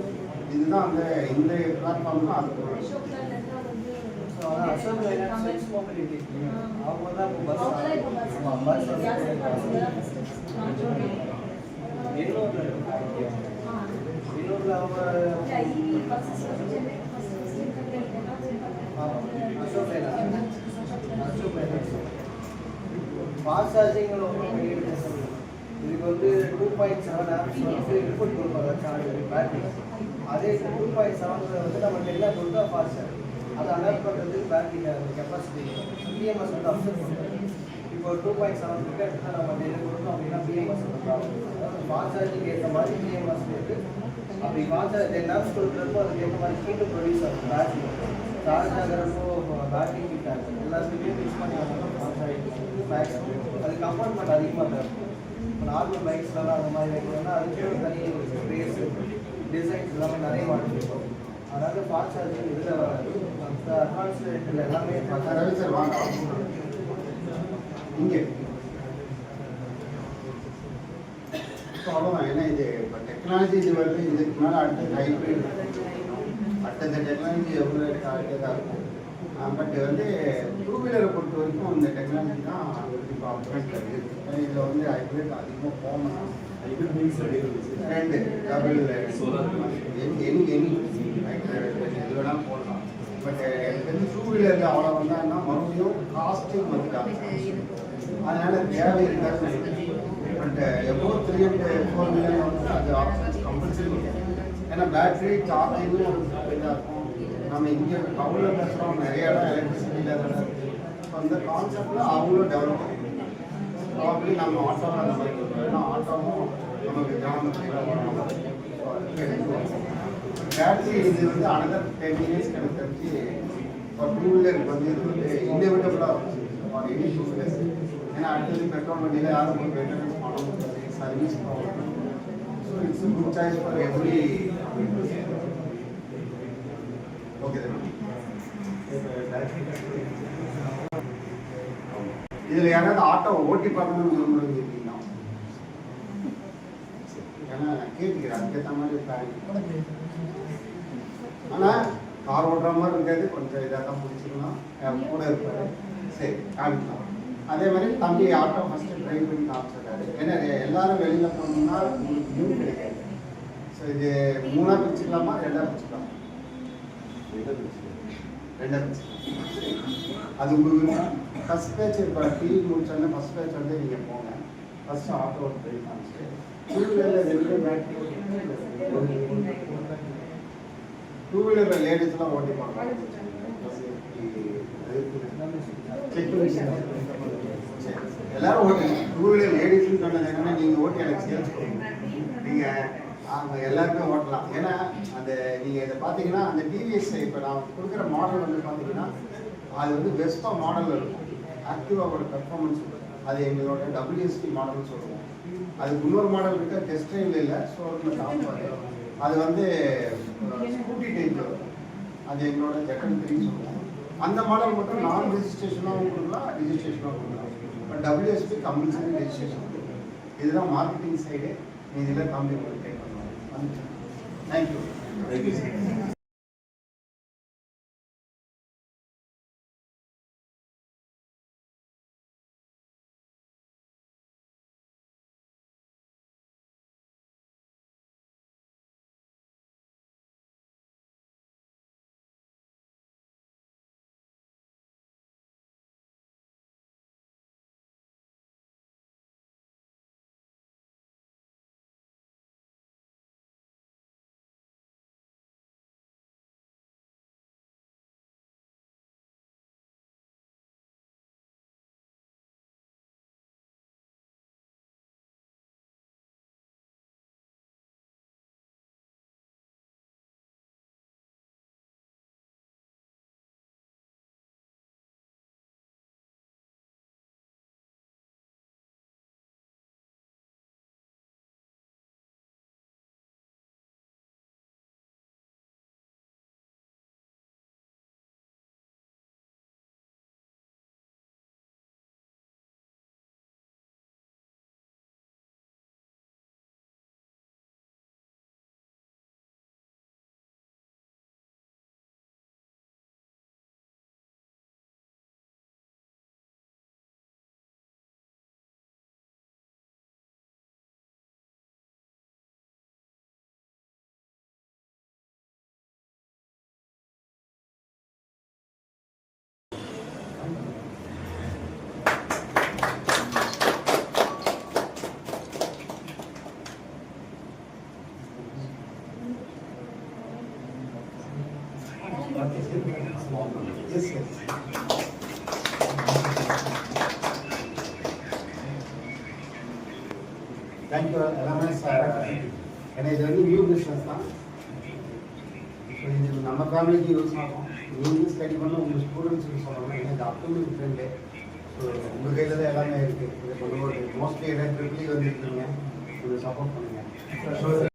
இதுதான் அந்த இந்த பிளாட்ஃபார்ம் தான் அது. அசோக் லைலாண்ட் செக்ஸ் மொபிலிட்டி அவங்க தான் இப்போ பஸ் இன்னொரு அவங்க அசோக் லைலாண்ட் ஃபாஸ்ட் சார்ஜிங் இதுக்கு வந்து 2.7 ஆம்ஸ் வந்து இன்புட் கொடுப்பாங்க சார்ஜ் பேட்டரி. அதே 2.7 வந்து நம்ம 10 கொடுத்தா ஃபாஸ்ட் சார்ஜ். அதை அடாப்ட் பண்ணுறதுக்கு பேட்டரி கெப்பாசிட்டி பிஎம்எஸ் வந்து அப்சர்வ் பண்ணுறது. இப்போ 2.7 கிட்ட எடுத்தால் நம்ம 10 கொடுத்தோம் அப்படின்னா பிஎம்எஸ் வந்து ப்ராப்ளம். அதாவது ஃபாஸ்ட் சார்ஜிங் ஏற்ற மாதிரி பிஎம்எஸ் இருக்குது. அப்படி ஃபாஸ்ட் சார்ஜ் 10 ஆம்ஸ் கொடுக்குறப்போ அதுக்கு ஏற்ற மாதிரி ஹீட்டு ப்ரொடியூஸ் ஆகும் பேட்டரி. சார்ஜ் ஆகிறப்போ பேட்டரி ஹீட் ஆகும். எல்லாத்துக்குமே மிக்ஸ் பண்ணி ஃபாஸ்ட் சார்ஜ் மேக்ஸிமம் அது கம்ஃபர்ட்மெண்ட் அதிகமாக இருக்கும். இப்போ நார்மல் பைக்ஸ்லாம் அந்த மாதிரி வைக்கணும்னா அதுக்கு ஒரு தனி ரேஸ் டிசைன்ஸ் எல்லாமே நிறைய மாடல் இருக்கும். அதனால ஃபாஸ்ட் சார்ஜிங் இதில் வராது. மற்ற அட்வான்ஸ் ரேட்டில் எல்லாமே ரவி சார் வாங்க இங்கே. ஸோ அவ்வளோதான். ஏன்னா இது இப்போ டெக்னாலஜி இது வருது, இதுக்கு மேலே அடுத்த ஹைப்ரிட் அடுத்த டெக்னாலஜி எவ்வளோ ஆகிட்டே தான் இருக்கும். பட் வந்து டூ வீலரை பொறுத்த வரைக்கும் இந்த டெக்னாலஜி தான் இப்போ அப்டேட் இருக்குது. இதில் வந்து ஹைப்ரிட் அதிகமாக போகணும். Hybrid means ரெண்டு டபுள் solar. எனி எது வேணாலும் போடலாம். பட் எனக்கு வந்து டூ வீலரில் அவ்வளோ வந்தாங்கன்னா மறுபடியும் காஸ்ட்டும் வந்துட்டாங்க. அதனால தேவை இருக்காது. பட் எப்போ 3 and 4 வீலர் வந்து அது ஆப்ஷன்ஸ் கம்பல்சரி. ஏன்னா பேட்டரி சார்ஜிங்கும் ஒரு இதாக இருக்கும். நம்ம இங்கே டவுனில் பேசுகிறோம், நிறைய இடம் எலக்ட்ரிசிட்டியில் தான் இருக்குது. ஸோ அந்த கான்செப்டில் அவங்களும் டெவலப் பண்ணிக்கணும். ப்ராப்ளி நம்ம ஆட்டோவில் அந்த மாதிரி கொடுக்குறோம். ஏன்னா ஆட்டோவும் நமக்கு கிராமத்தில் பேட்டரி இது வந்து அனதர் 10 years எனக்கு தெரிஞ்சு ஒரு டூ வீலருக்கு வந்து இது வந்து இன்னோவேட்டபுளாக இருக்கும் எனி டூ வீலர்ஸ். ஏன்னா அடுத்தது பெட்ரோல் வண்டியில் யாரும் போய் மெயின்டெனன்ஸ் பண்ண முடியாது, service problem. So it's good choice for every. Okay இதில் யாராவது ஆட்டோ ஓட்டி பார்க்கணும்னு விரும்புறது இருக்கீங்களா? ஏன்னா நான் கேட்டுக்கிறேன் அதுக்கேற்ற மாதிரி பிளான். ஆனால் கார் ஓட்டுற மாதிரி இருக்காது, கொஞ்சம் இதாக தான் பிடிச்சிக்கலாம், கூட இருப்பாரு. சரி காமிக்கலாம். அதே மாதிரி தம்பி ஆட்டோ ஃபஸ்ட்டு ட்ரைவ் பண்ணி காமிச்சிருக்காரு. ஏன்னா எல்லாரும் வெளியில் போகணும்னா உங்களுக்கு நியூ கிடைக்காது. ஸோ இது 3ஆக பிரிச்சுக்கலாமா 2ஆக பிரிச்சுக்கலாமா? 2ஆக பிரிச்சுக்கலாம். அது உங்களுக்கு ஃபஸ்ட் பேட்ச் இப்போ டீ முடிச்சோடனே ஃபஸ்ட் பேட்ச் வந்து நீங்கள் போங்க. ஃபஸ்ட்டு ஆட்டோ ட்ரைவ் காமிச்சு டூ வீலரில் 2 பேட்டரி டூ வீலரில் லேடிஸ்லாம் ஓட்டி பார்க்கலாம். எல்லாரும் ஓட்டுங்க. டூ வீலர் லேடிஸ்ன்னு சொன்னது என்னன்னா நீங்கள் ஓட்டி எனக்கு சேல்ஸ் கொடுங்க. நீங்கள் அவங்க எல்லாருமே ஓட்டலாம். ஏன்னா அந்த நீங்கள் இதை பார்த்தீங்கன்னா அந்த டிவிஎஸ் இப்போ நான் கொடுக்குற மாடல் வந்து பார்த்தீங்கன்னா அது வந்து பெஸ்ட்டாக மாடலில் இருக்கும். ஆக்டிவாவோட பெர்ஃபார்மன்ஸ் அது எங்களோட WSP மாடல்னு சொல்லுவோம். அதுக்கு இன்னொரு மாடல் இருக்க டெஸ்ட் ட்ரைவில் இல்லை, ஷோரூமில் காமிப்பாரு. அது வந்து ஸ்கூட்டி டைப்பில் இருக்கும். அது எங்களோட ஜெட்டன் 3 சொல்லுவோம். அந்த மாடல் மட்டும் நான் ரெஜிஸ்ட்ரேஷனாகவும் கொடுக்கலாம், ரிஜிஸ்ட்ரேஷனாகவும் கொடுக்கலாம். பட் WSP கம்பல்சரி ரெஜிஸ்ட்ரேஷன் கொடுக்கும். இதுதான் மார்க்கெட்டிங் சைடு. இதில் கம்பெனி டேக் பண்ணுவாங்க. Thank you. Yes, yes. Thank you, எல்லாமே ஏன்னா இது வந்து நியூ பிஸ்னஸ் தான். ஸோ இது நம்ம ஃபேமிலிக்கு யூஸ் ஆகும். நீங்கள் ஸ்டடி பண்ண உங்கள் ஸ்டூடெண்ட்ஸுக்கு சொல்லணும். ஏன்னா இது அப்கமிங் ஃப்ரெண்டு. ஸோ உங்கள் கையில் தான் எல்லாமே இருக்குது. இது மோஸ்ட்லி எதாவது ட்ரிப்லி வந்துருக்கீங்க, கொஞ்சம் சப்போர்ட் பண்ணுங்கள்.